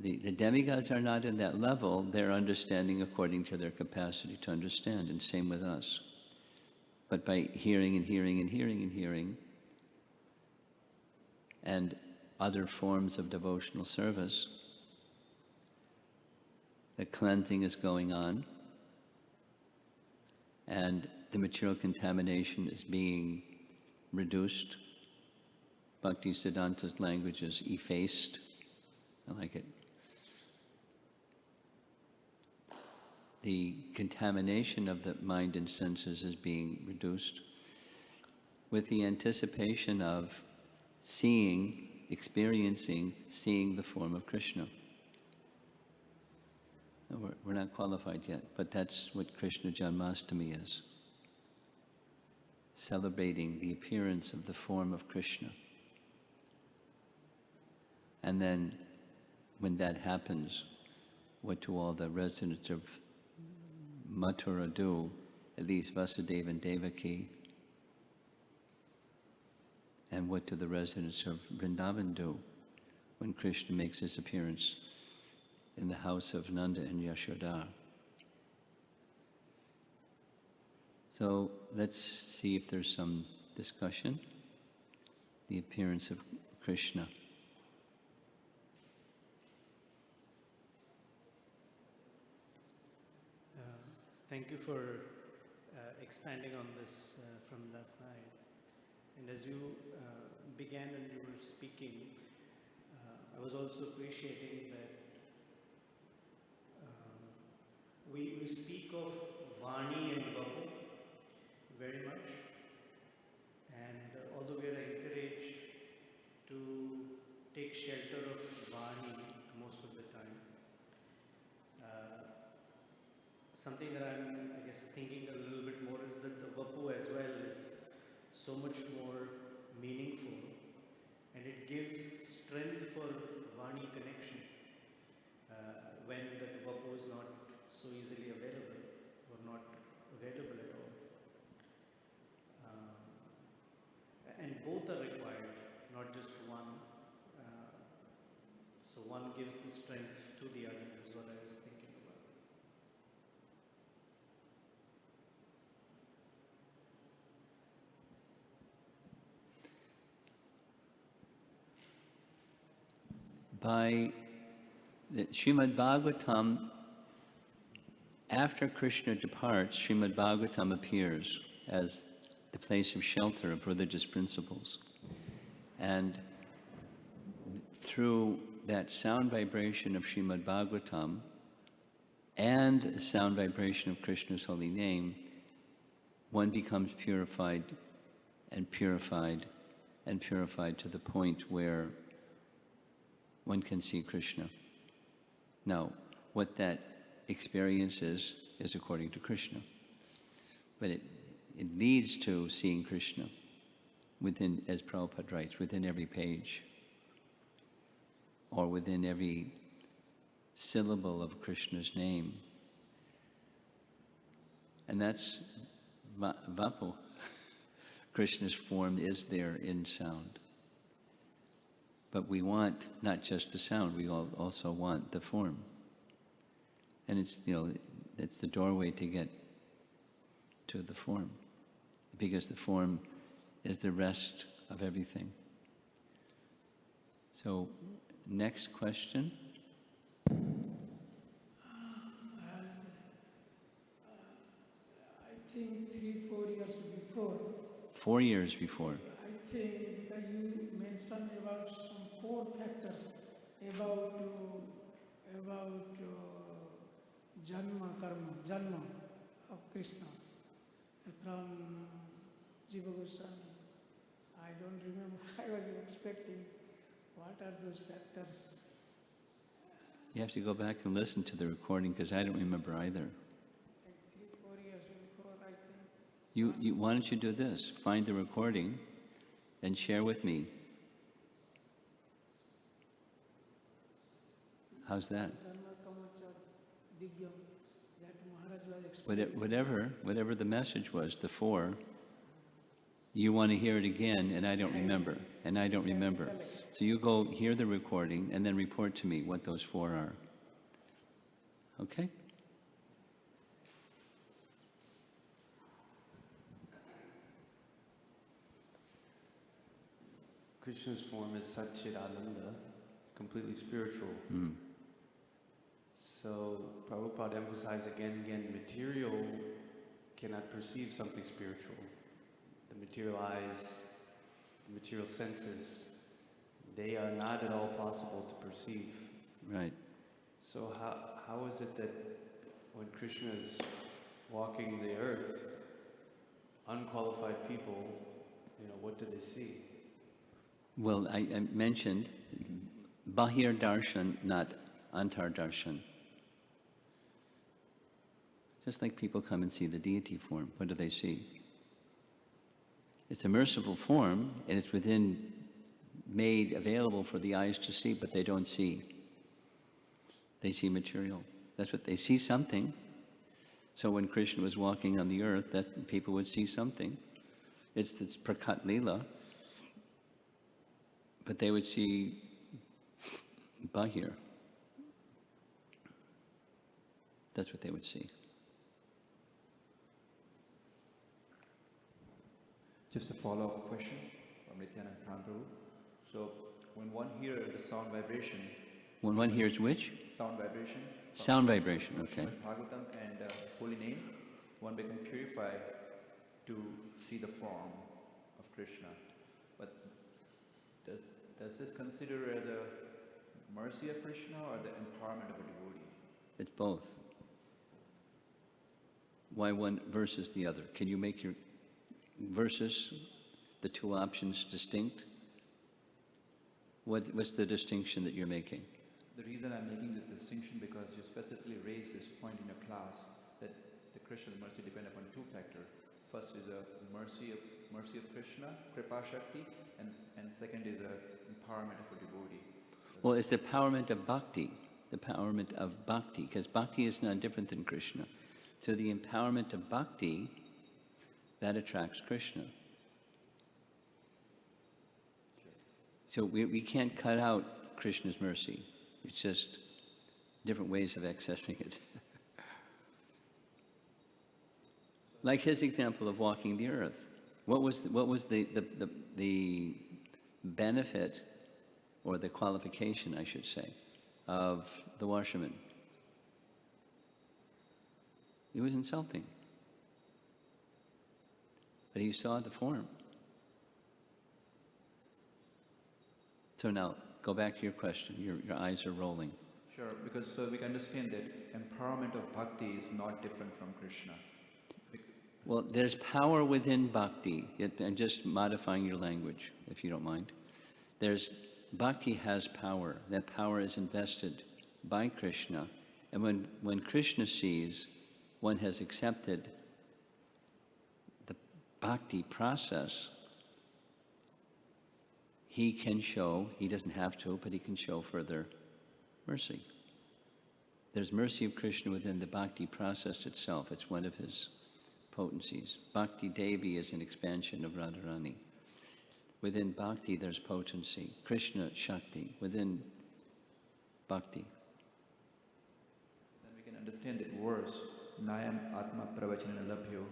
The demigods are not in that level. They're understanding according to their capacity to understand, and same with us. But by hearing and hearing and hearing and hearing, and other forms of devotional service, the cleansing is going on, and the material contamination is being reduced. Bhakti Siddhanta's language is effaced. I like it. The contamination of the mind and senses is being reduced with the anticipation of experiencing, seeing the form of Krishna. We're not qualified yet, but that's what Krishna Janmashtami is. Celebrating the appearance of the form of Krishna. And then, when that happens, what do all the residents of Mathura do, at least Vasudeva and Devaki? And what do the residents of Vrindavan do when Krishna makes his appearance in the house of Nanda and Yashoda? So let's see if there's some discussion. The appearance of Krishna. Thank you for expanding on this from last night. And as you began and you were speaking, I was also appreciating that we speak of Vani and Vapu very much, and although we are encouraged to take shelter of Vani most of the time, something that I'm, I guess, thinking a little bit more is that the Vapu as well is so much more meaningful, and it gives strength for Vani connection when that Vapu is not so easily available or not available at all. And both are required, not just one. So one gives the strength to the other is what I was thinking about. By the Srimad Bhagavatam, after Krishna departs, Srimad Bhagavatam appears as the place of shelter of religious principles. And through that sound vibration of Srimad Bhagavatam and the sound vibration of Krishna's holy name, one becomes purified and purified and purified to the point where one can see Krishna. Now, what that experience is according to Krishna. But it leads to seeing Krishna within, as Prabhupada writes, within every page or within every syllable of Krishna's name. And that's Vapu. Krishna's form is there in sound. But we want not just the sound, we also want the form. And it's, it's the doorway to get to the form, because the form is the rest of everything. So, next question. I think 3-4 years before. 4 years before. I think because you mentioned about some 4 factors about Janma of Krishna from Jiva Goswami. I don't remember. I was expecting what are those factors. You have to go back and listen to the recording because I don't remember either. Like 3-4 years before, I think. Why don't you do this? Find the recording and share with me. How's that? Whatever the message was, the 4, you want to hear it again, and I don't remember, So you go hear the recording and then report to me what those 4 are. Okay? Krishna's form is Satchidananda, completely spiritual. So Prabhupada emphasized again and again, material cannot perceive something spiritual. The material eyes, the material senses, they are not at all possible to perceive. Right. So how is it that when Krishna is walking the earth, unqualified people, what do they see? Well, I mentioned Bahir Darshan, not Antar Darshan. Just like people come and see the deity form, what do they see? It's a merciful form, and it's made available for the eyes to see, but they don't see. They see material. That's what they see, something. So when Krishna was walking on the earth, that people would see something. It's Prakat Leela. But they would see Bahir. That's what they would see. Just a follow-up question from Nityanand Prabhu. So when one hears the sound vibration, When one hears which? sound vibration, Sound vibration, okay. Srimad Bhagavatam and holy name, one become purified to see the form of Krishna. But does this consider as a mercy of Krishna or the empowerment of a devotee? It's both. Why one versus the other? Can you make your versus the two options distinct? What's the distinction that you're making? The reason I'm making this distinction because you specifically raised this point in your class that the Krishna mercy depend upon two factors. First is a mercy of Krishna, Kripa Shakti, and second is a empowerment of a devotee. Well, it's the empowerment of bhakti, because bhakti is not different than Krishna. So the empowerment of bhakti, that attracts Krishna. So we can't cut out Krishna's mercy. It's just different ways of accessing it. Like his example of walking the earth. What was the benefit, or the qualification, I should say, of the washerman? He was insulting. But he saw the form. So now, go back to your question. Your eyes are rolling. Sure, because so we can understand that empowerment of bhakti is not different from Krishna. Well, there's power within bhakti. I'm just modifying your language, if you don't mind. Bhakti has power. That power is invested by Krishna. And when Krishna sees one has accepted the bhakti process, he can show, he doesn't have to, but he can show further mercy. There's mercy of Krishna within the bhakti process itself. It's one of his potencies. Bhakti Devi is an expansion of Radharani. Within bhakti, there's potency. Krishna Shakti, within bhakti. Then we can understand that verse, Nayam Atma Pravachanana Labhyo,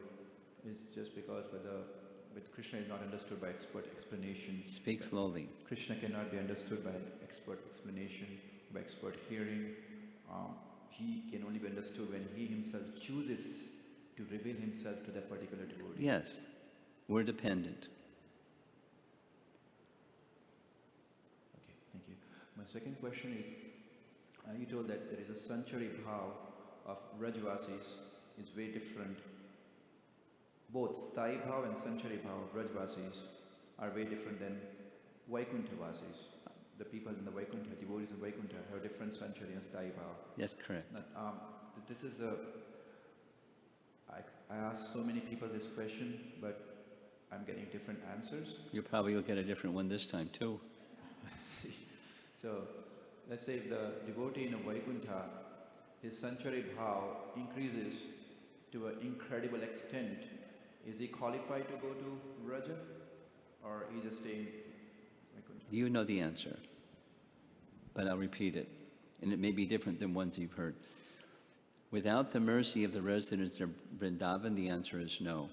is just because with Krishna is not understood by expert explanation. Speak slowly. Krishna cannot be understood by expert explanation, by expert hearing. He can only be understood when he himself chooses to reveal himself to that particular devotee. Yes, we're dependent. Okay, thank you. My second question is, you told that there is a Sanchari Bhav of Rajvasis is very different. Both Sthai Bhav and Sanchari Bhav of Rajvasis are very different than Vaikuntha Vasis. The people in the Vaikuntha, devotees in Vaikuntha have different Sanchari and Sthai Bhav. Yes, correct. This is I asked so many people this question, but I'm getting different answers. You probably will get a different one this time too. See. So, let's say if the devotee in a Vaikuntha, his Sanchari Bhav increases to an incredible extent, is he qualified to go to Raja? Or he just stay in Vaikuntha? You know the answer, but I'll repeat it, and it may be different than ones you've heard. Without the mercy of the residents of Vrindavan, the answer is no.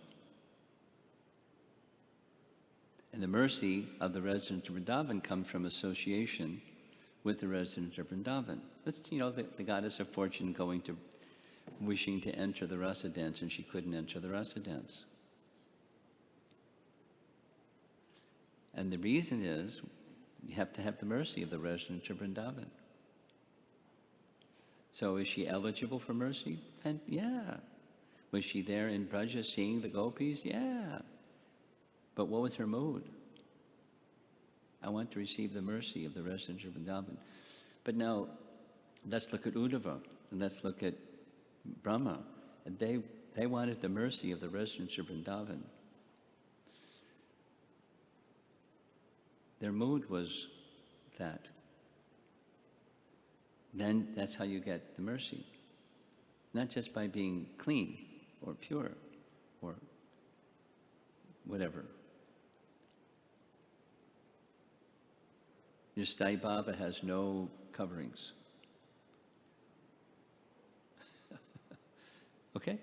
And the mercy of the residents of Vrindavan comes from association with the residents of Vrindavan. That's, the goddess of fortune wishing to enter the rasa dance, and she couldn't enter the rasa dance. And the reason is, you have to have the mercy of the residents of Vrindavan. So is she eligible for mercy? Yeah. Was she there in Braja seeing the gopis? Yeah. But what was her mood? I want to receive the mercy of the residents of Vrindavan. But now, let's look at Uddhava, and let's look at Brahma. And they wanted the mercy of the residents of Vrindavan. Their mood was that. Then that's how you get the mercy. Not just by being clean or pure or whatever. Your Sai Baba has no coverings. Okay?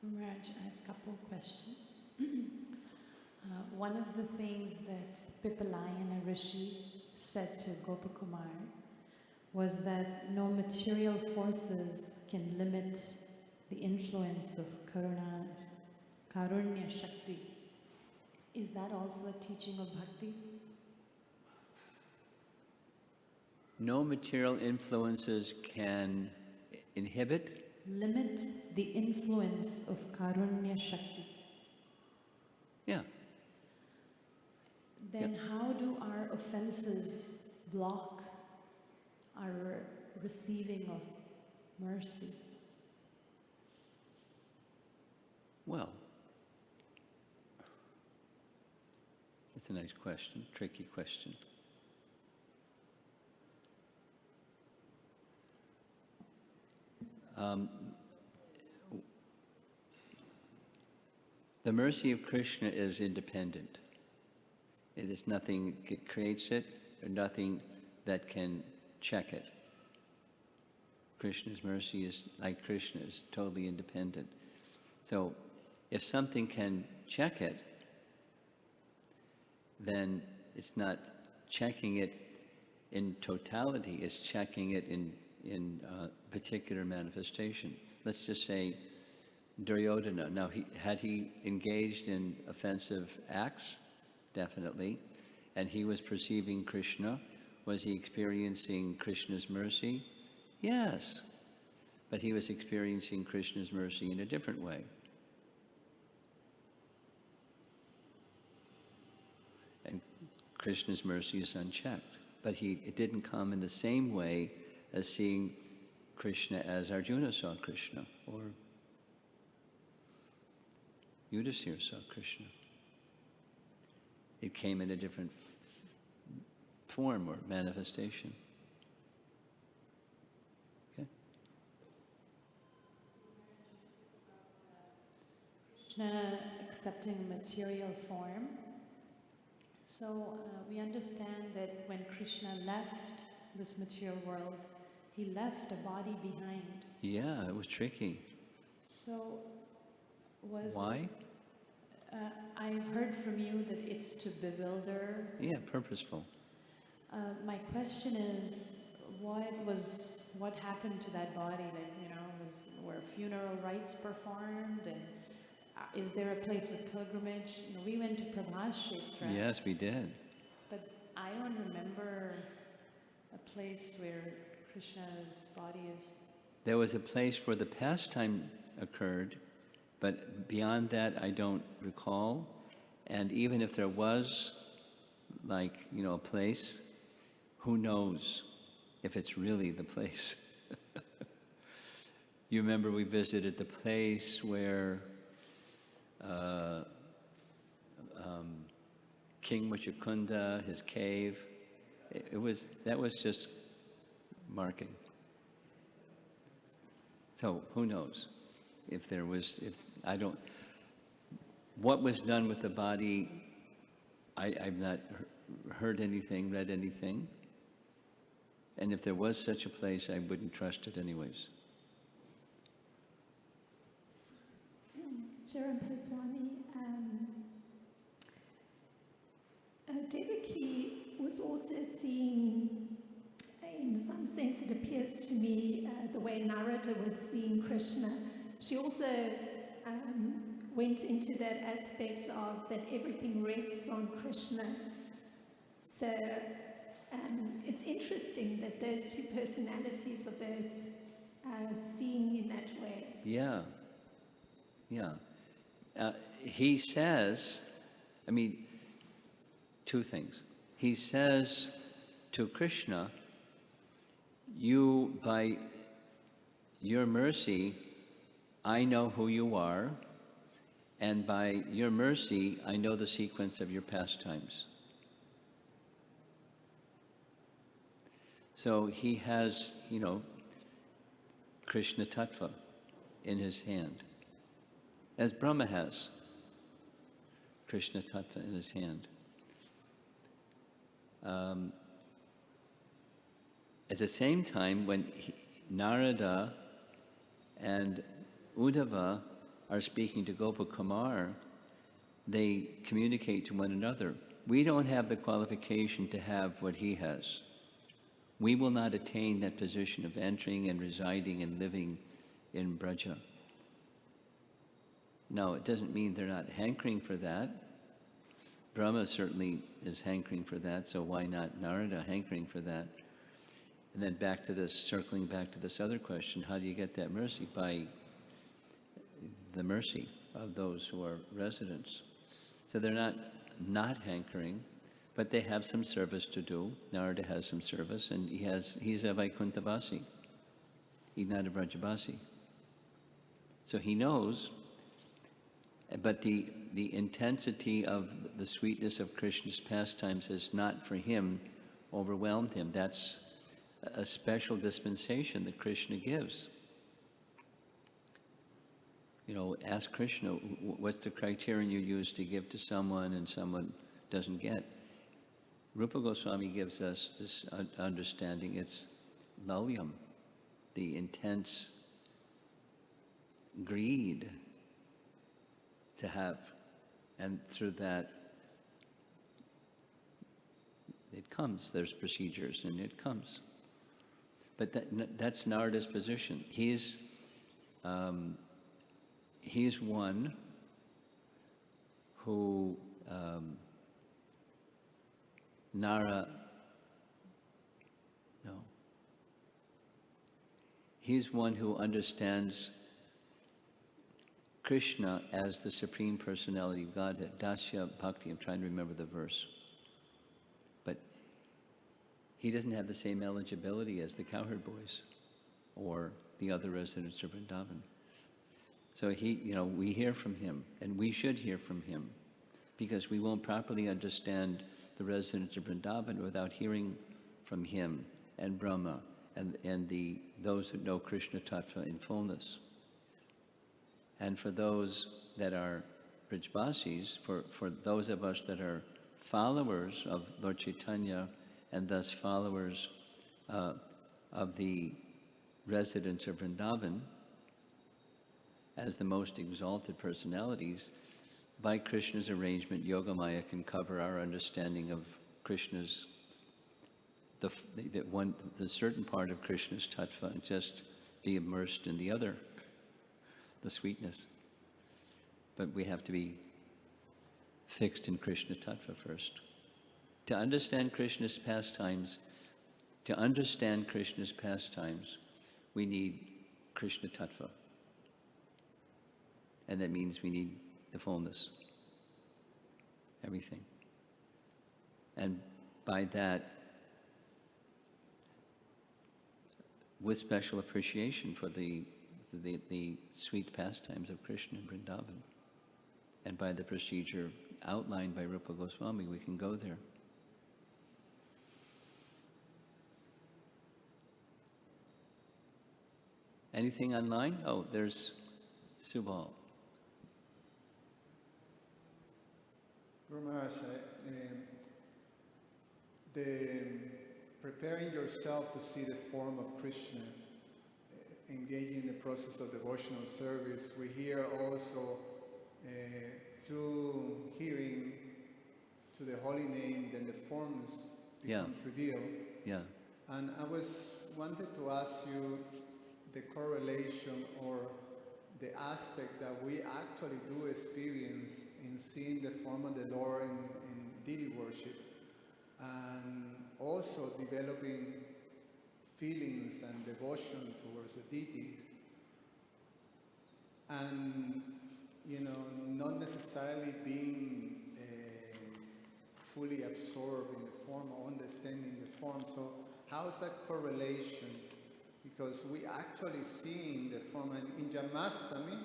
Maharaj, I have a couple of questions. One of the things that Pipalayana Rishi said to Gopakumar was that no material forces can limit the influence of Karunya Shakti. Is that also a teaching of Bhakti? No material influences can inhibit. Limit the influence of Karunya Shakti. Yeah. Then how do our offenses block our receiving of mercy? Well, that's a nice question, tricky question. The mercy of Krishna is independent. It is nothing that creates it, or nothing that can check it. Krishna's mercy is like Krishna, is totally independent. So, if something can check it, then it's not checking it in totality, it's checking it in particular manifestation. Let's just say Duryodhana. Now, had he engaged in offensive acts? Definitely. And he was perceiving Krishna. Was he experiencing Krishna's mercy? Yes. But he was experiencing Krishna's mercy in a different way. And Krishna's mercy is unchecked. But it didn't come in the same way as seeing Krishna as Arjuna saw Krishna, or Yudhisthira saw Krishna. It came in a different form or manifestation. Okay? Krishna accepting material form. So we understand that when Krishna left this material world, he left a body behind. Yeah, it was tricky. So was Why? I've heard from you that it's to bewilder. Yeah, purposeful. My question is, what happened to that body? Like, were funeral rites performed, and is there a place of pilgrimage? We went to Prabhas Kshetra. Yes, we did. But I don't remember a place where Krishna's body is. There was a place where the pastime occurred, but beyond that I don't recall. And even if there was, a place, who knows if it's really the place. You remember we visited the place where King Muchukunda, his cave, that was just marking. So who knows what was done with the body, I've not heard anything, read anything. And if there was such a place, I wouldn't trust it anyways. Janmashtami Swami, Devaki was also seeing, in some sense it appears to me, the way Narada was seeing Krishna. She also went into that aspect of that everything rests on Krishna. So it's interesting that those two personalities are both seeing in that way. Yeah. He says, two things. he says to Krishna, you, by your mercy, I know who you are, and by your mercy, I know the sequence of your pastimes. So he has, Krishna Tattva in his hand, as Brahma has Krishna Tattva in his hand. At the same time, when Narada and Uddhava are speaking to Gopakumar, they communicate to one another. We don't have the qualification to have what he has. We will not attain that position of entering and residing and living in Braja. Now, it doesn't mean they're not hankering for that. Brahma certainly is hankering for that, so why not Narada hankering for that? And then back to this, circling back to this other question, how do you get that mercy? By the mercy of those who are residents. So they're not hankering, but they have some service to do. Narada has some service, and he's a Vaikunthavasi. He's not a Vrajabasi. So he knows, but the intensity of the sweetness of Krishna's pastimes has not for him overwhelmed him. That's a special dispensation that Krishna gives. Ask Krishna, what's the criterion you use to give to someone and someone doesn't get? Rupa Goswami gives us this understanding. It's lalyam, the intense greed to have. And through that, it comes. There's procedures, and it comes. But that's Narada's position. He's one who He's one who understands Krishna as the Supreme Personality of Godhead. Dasya Bhakti, I'm trying to remember the verse. But he doesn't have the same eligibility as the cowherd boys or the other residents of Vrindavan. So we hear from him, and we should hear from him, because we won't properly understand the residents of Vrindavan without hearing from him and Brahma and those who know Krishna Tattva in fullness. And for those that are Brajbasis, for those of us that are followers of Lord Chaitanya and thus followers of the residents of Vrindavan, as the most exalted personalities, by Krishna's arrangement, Yogamaya can cover our understanding of Krishna's, the certain part of Krishna's tattva, and just be immersed in the other, the sweetness. But we have to be fixed in Krishna tattva first. To understand Krishna's pastimes, we need Krishna tattva. And that means we need the fullness, everything. And by that, with special appreciation for the sweet pastimes of Krishna in Vrindavan, and by the procedure outlined by Rupa Goswami, we can go there. Anything online? Oh, there's Subal. Guru Maharaj, preparing yourself to see the form of Krishna, engaging in the process of devotional service, we hear also through hearing to the holy name, then the forms becomes revealed. Yeah. And I wanted to ask you the correlation or the aspect that we actually do experience in seeing the form of the Lord in deity worship, and also developing feelings and devotion towards the deities, and not necessarily being fully absorbed in the form or understanding the form. So how's that correlation? Because we actually seeing the form, and in Janmashtami,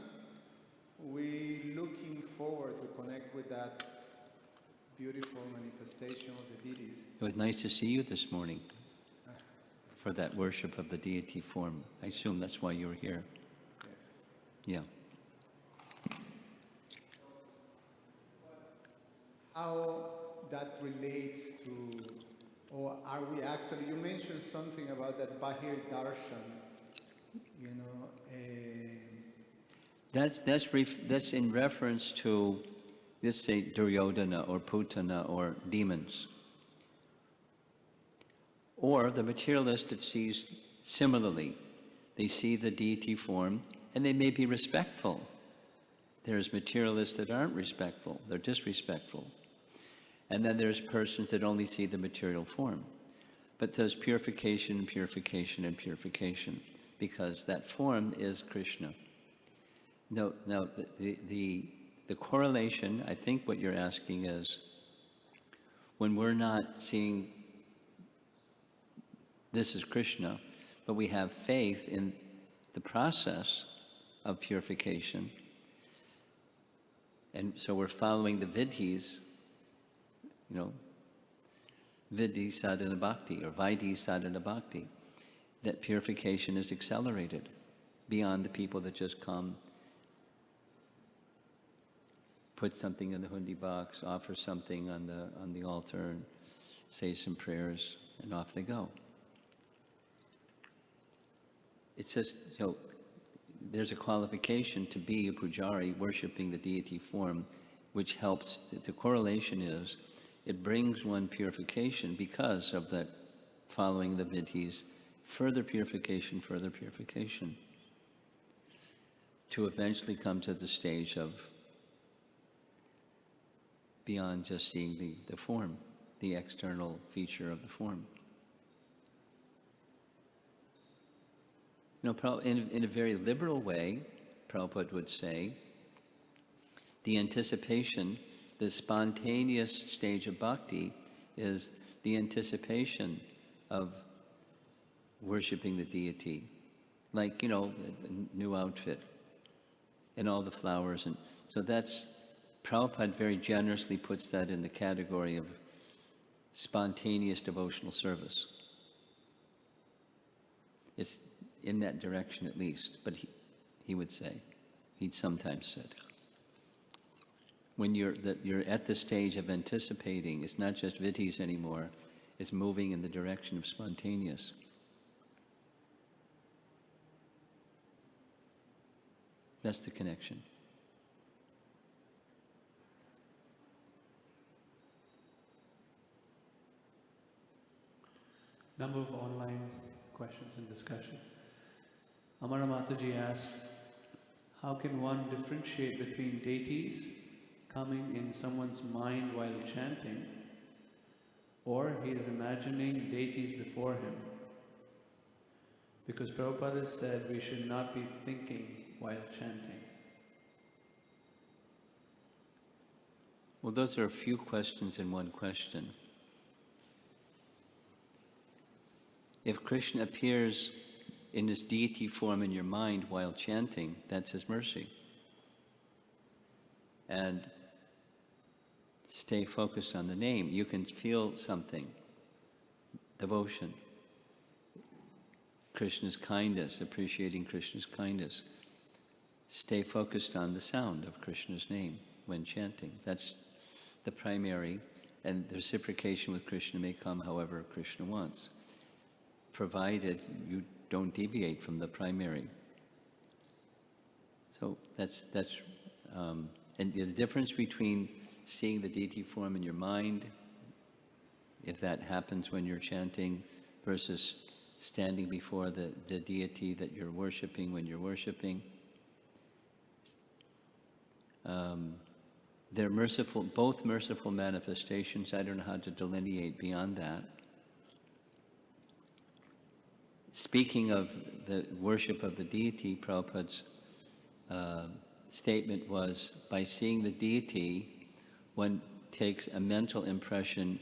we looking forward to connect with that beautiful manifestation of the deities. It was nice to see you this morning for that worship of the deity form. I assume that's why you were here. Yes. Yeah. How that relates to, or are we actually, you mentioned something about that Bahir Darshan, you know. That's in reference to, let's say, Duryodhana or Putana or demons. Or the materialist that sees similarly. They see the deity form and they may be respectful. There's materialists that aren't respectful, they're disrespectful. And then there's persons that only see the material form. But there's purification, purification, and purification, because that form is Krishna. Now the correlation, I think what you're asking is, when we're not seeing this is Krishna, but we have faith in the process of purification, and so we're following the vidhis, you know, vidhi sadhana bhakti or vaidhi sadhana bhakti, that purification is accelerated beyond the people that just come, put something in the hundi box, offer something on the altar, and say some prayers, and off they go. It's just, you know, there's a qualification to be a pujari worshipping the deity form, which helps. The correlation is, it brings one purification because of that following the vidhis, further purification, to eventually come to the stage of beyond just seeing the form, the external feature of the form. You know, in a very liberal way, Prabhupada would say, the anticipation, the spontaneous stage of bhakti is the anticipation of worshipping the deity. Like, you know, a new outfit and all the flowers. And so that's, Prabhupada very generously puts that in the category of spontaneous devotional service. It's in that direction at least, but he would say, he'd sometimes said. When you're at the stage of anticipating, it's not just vidhis anymore, it's moving in the direction of spontaneous. That's the connection. Number of online questions and discussion. Amara Mataji asks, how can one differentiate between deities coming in someone's mind while chanting, or he is imagining deities before him? Because Prabhupada said we should not be thinking while chanting. Well, those are a few questions in one question. If Krishna appears in his deity form in your mind while chanting, that's his mercy. And stay focused on the name. You can feel something, devotion, Krishna's kindness, appreciating Krishna's kindness. Stay focused on the sound of Krishna's name when chanting. That's the primary, and the reciprocation with Krishna may come however Krishna wants, provided you don't deviate from the primary. So that's and the difference between seeing the deity form in your mind, if that happens when you're chanting, versus standing before the deity that you're worshiping when you're worshiping. They're merciful, both merciful manifestations. I don't know how to delineate beyond that. Speaking of the worship of the deity, Prabhupada's statement was, by seeing the deity, one takes a mental impression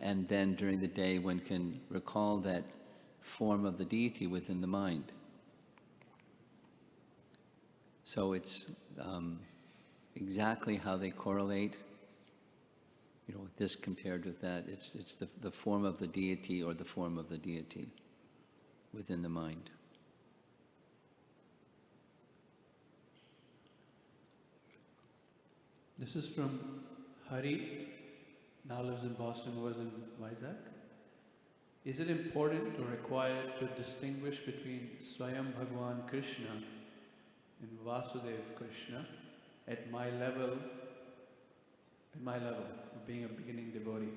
and then during the day one can recall that form of the deity within the mind. So it's exactly how they correlate, this compared with that. It's the form of the deity or the form of the deity within the mind. This is from Hari, now lives in Boston, was in Vizag. Is it important or required to distinguish between Swayam Bhagwan Krishna and Vasudev Krishna at my level of being a beginning devotee?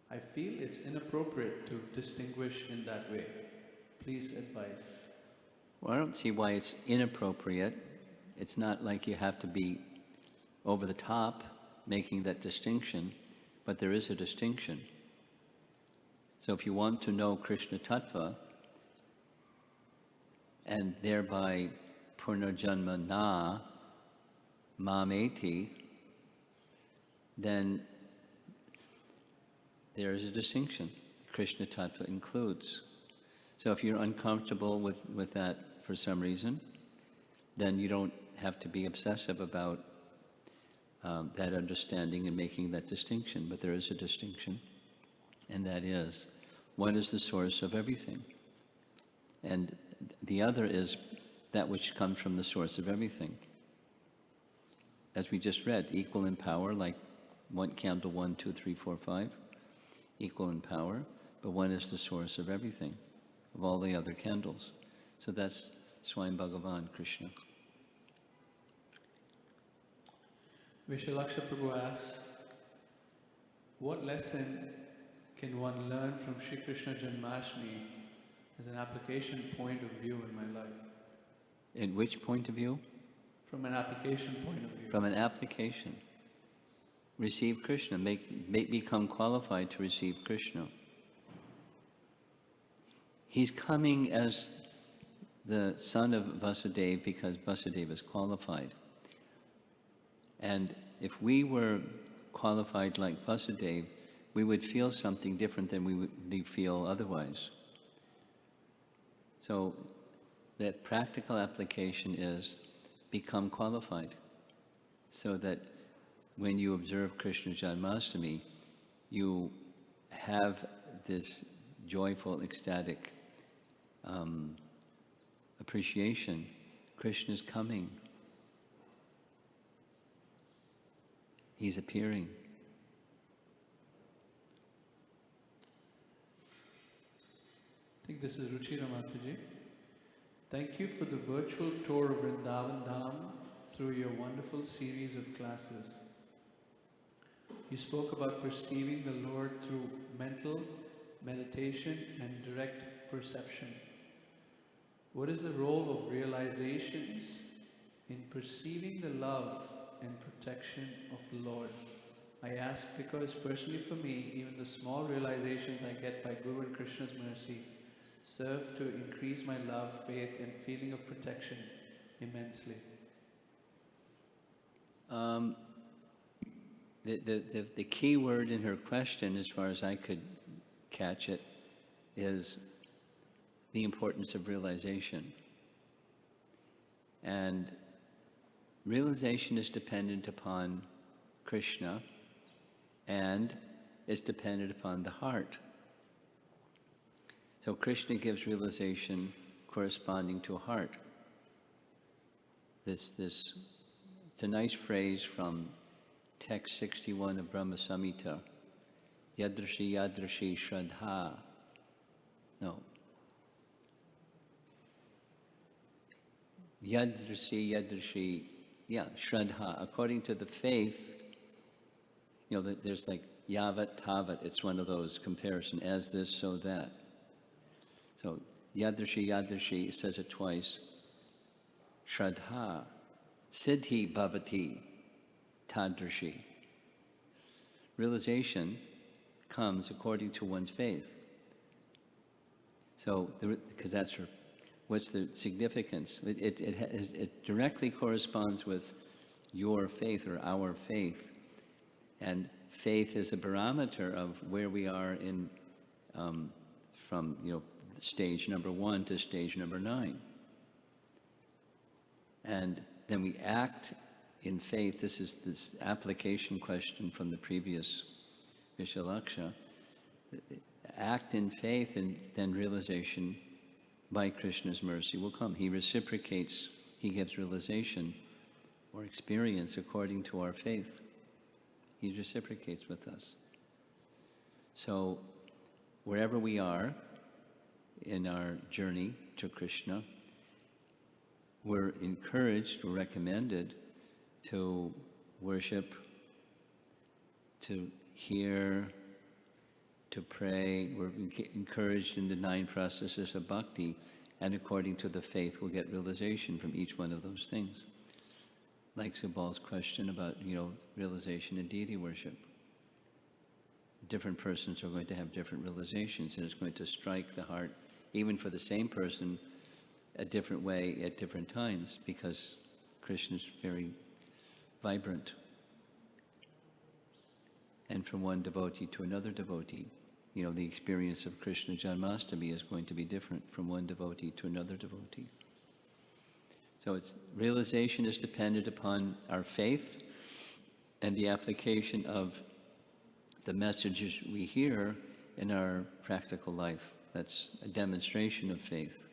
I feel it's inappropriate to distinguish in that way. Please advise. Well, I don't see why it's inappropriate. It's not like you have to be over the top making that distinction, but there is a distinction. So if you want to know Krishna Tattva, and thereby Purnarjanma na mameti, then there is a distinction. Krishna Tattva includes. So if you're uncomfortable with that for some reason, then you don't have to be obsessive about that understanding and making that distinction. But there is a distinction, and that is, what is the source of everything? And the other is that which comes from the source of everything. As we just read, equal in power, like one candle, 1, 2, 3, 4, 5, equal in power, but one is the source of everything, of all the other candles. So that's Swayam Bhagavan Krishna. Vishalaksha Prabhu asks, what lesson can one learn from Shri Krishna Janmashtami as an application point of view in my life? In which point of view? From an application point of view. From an application. Receive Krishna, become qualified to receive Krishna. He's coming as the son of Vasudeva because Vasudeva is qualified. And if we were qualified like Vasudeva, we would feel something different than we would feel otherwise. So that practical application is become qualified, so that when you observe Krishna Janmashtami, you have this joyful, ecstatic appreciation. Krishna's coming. He's appearing. I think this is Ruchira Mataji. Thank you for the virtual tour of Vrindavan Dham through your wonderful series of classes. You spoke about perceiving the Lord through mental, meditation, and direct perception. What is the role of realizations in perceiving the love and protection of the Lord? I ask because personally for me, even the small realizations I get by Guru and Krishna's mercy serve to increase my love, faith, and feeling of protection immensely. The key word in her question, as far as I could catch it, is the importance of realization. And realization is dependent upon Krishna, and is dependent upon the heart. So Krishna gives realization corresponding to a heart. It's a nice phrase from text 61 of Brahma Samhita. Yadrashi yadrashi shraddha. No. Yadrashi yadrashi, shraddha. According to the faith, there's like yavat tavat. It's one of those comparison, as this, so that. So yadrashi yadrashi, it says it twice. Shraddha, siddhi bhavati, tadrashi. Realization comes according to one's faith. So, because that's what's the significance? It directly corresponds with your faith or our faith. And faith is a barometer of where we are in, from, stage number 1 to stage number 9. And then we act in faith. This is this application question from the previous Vishalaksha. Act in faith, and then realization by Krishna's mercy will come. He reciprocates, he gives realization or experience according to our faith. He reciprocates with us. So wherever we are in our journey to Krishna, we're encouraged, we're recommended to worship, to hear, to pray. We're encouraged in the 9 processes of bhakti, and according to the faith, we'll get realization from each one of those things. Like Subal's question about, realization in deity worship. Different persons are going to have different realizations, and it's going to strike the heart, even for the same person, a different way at different times, because Krishna is very vibrant. And from one devotee to another devotee, the experience of Krishna Janmashtami is going to be different from one devotee to another devotee. So realization is dependent upon our faith and the application of the messages we hear in our practical life. That's a demonstration of faith.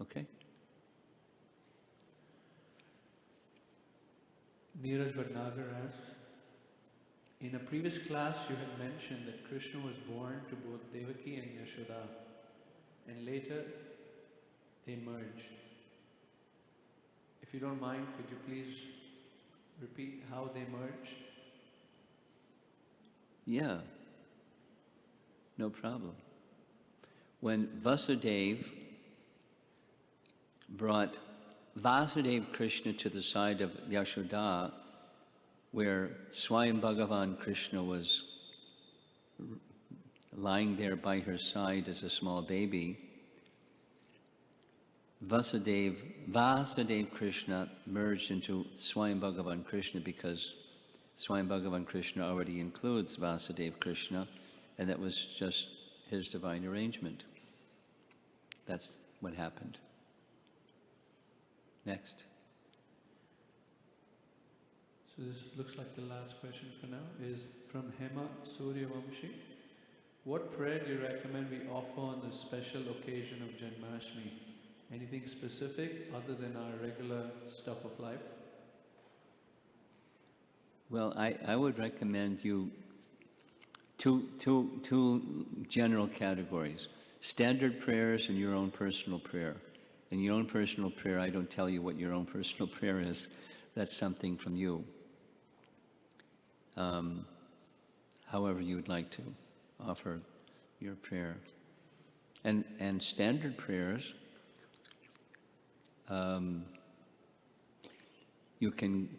Okay? Neeraj Bhatnagar asks, in a previous class you had mentioned that Krishna was born to both Devaki and Yashoda, and later they merge. If you don't mind, could you please repeat how they merged? Yeah, no problem. When Vasudeva brought Vasudeva Krishna to the side of Yashoda, where Swayam Bhagavan Krishna was lying there by her side as a small baby, Vasudeva Krishna merged into Swayam Bhagavan Krishna, because Swayam Bhagavan Krishna already includes Vasudeva Krishna, and that was just his divine arrangement. That's what happened. Next. So this looks like the last question for now, is from Hema Suryavamshi. What prayer do you recommend we offer on the special occasion of Janmashtami? Anything specific other than our regular stuff of life? Well, I would recommend you two general categories: standard prayers and your own personal prayer. In your own personal prayer, I don't tell you what your own personal prayer is. That's something from you. However you would like to offer your prayer. And standard prayers, you can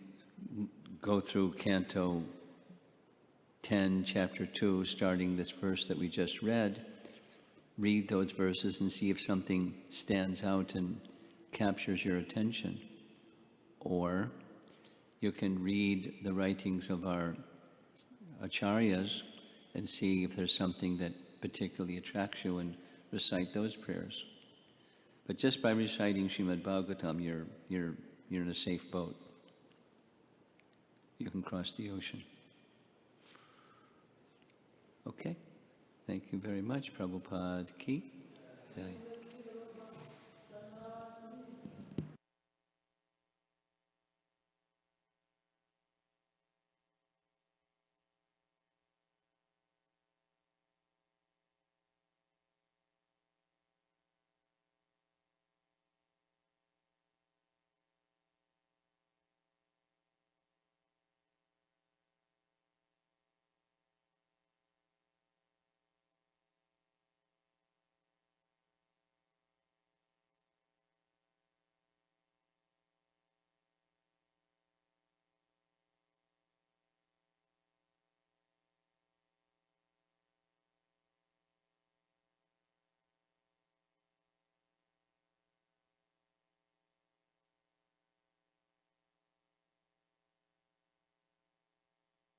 go through Canto 10, Chapter 2, starting this verse that we just read. Read those verses and see if something stands out and captures your attention. Or you can read the writings of our acharyas and see if there's something that particularly attracts you, and recite those prayers. But just by reciting Srimad Bhagavatam, you're in a safe boat. You can cross the ocean. Okay? Thank you very much, Prabhupada Ki Jai.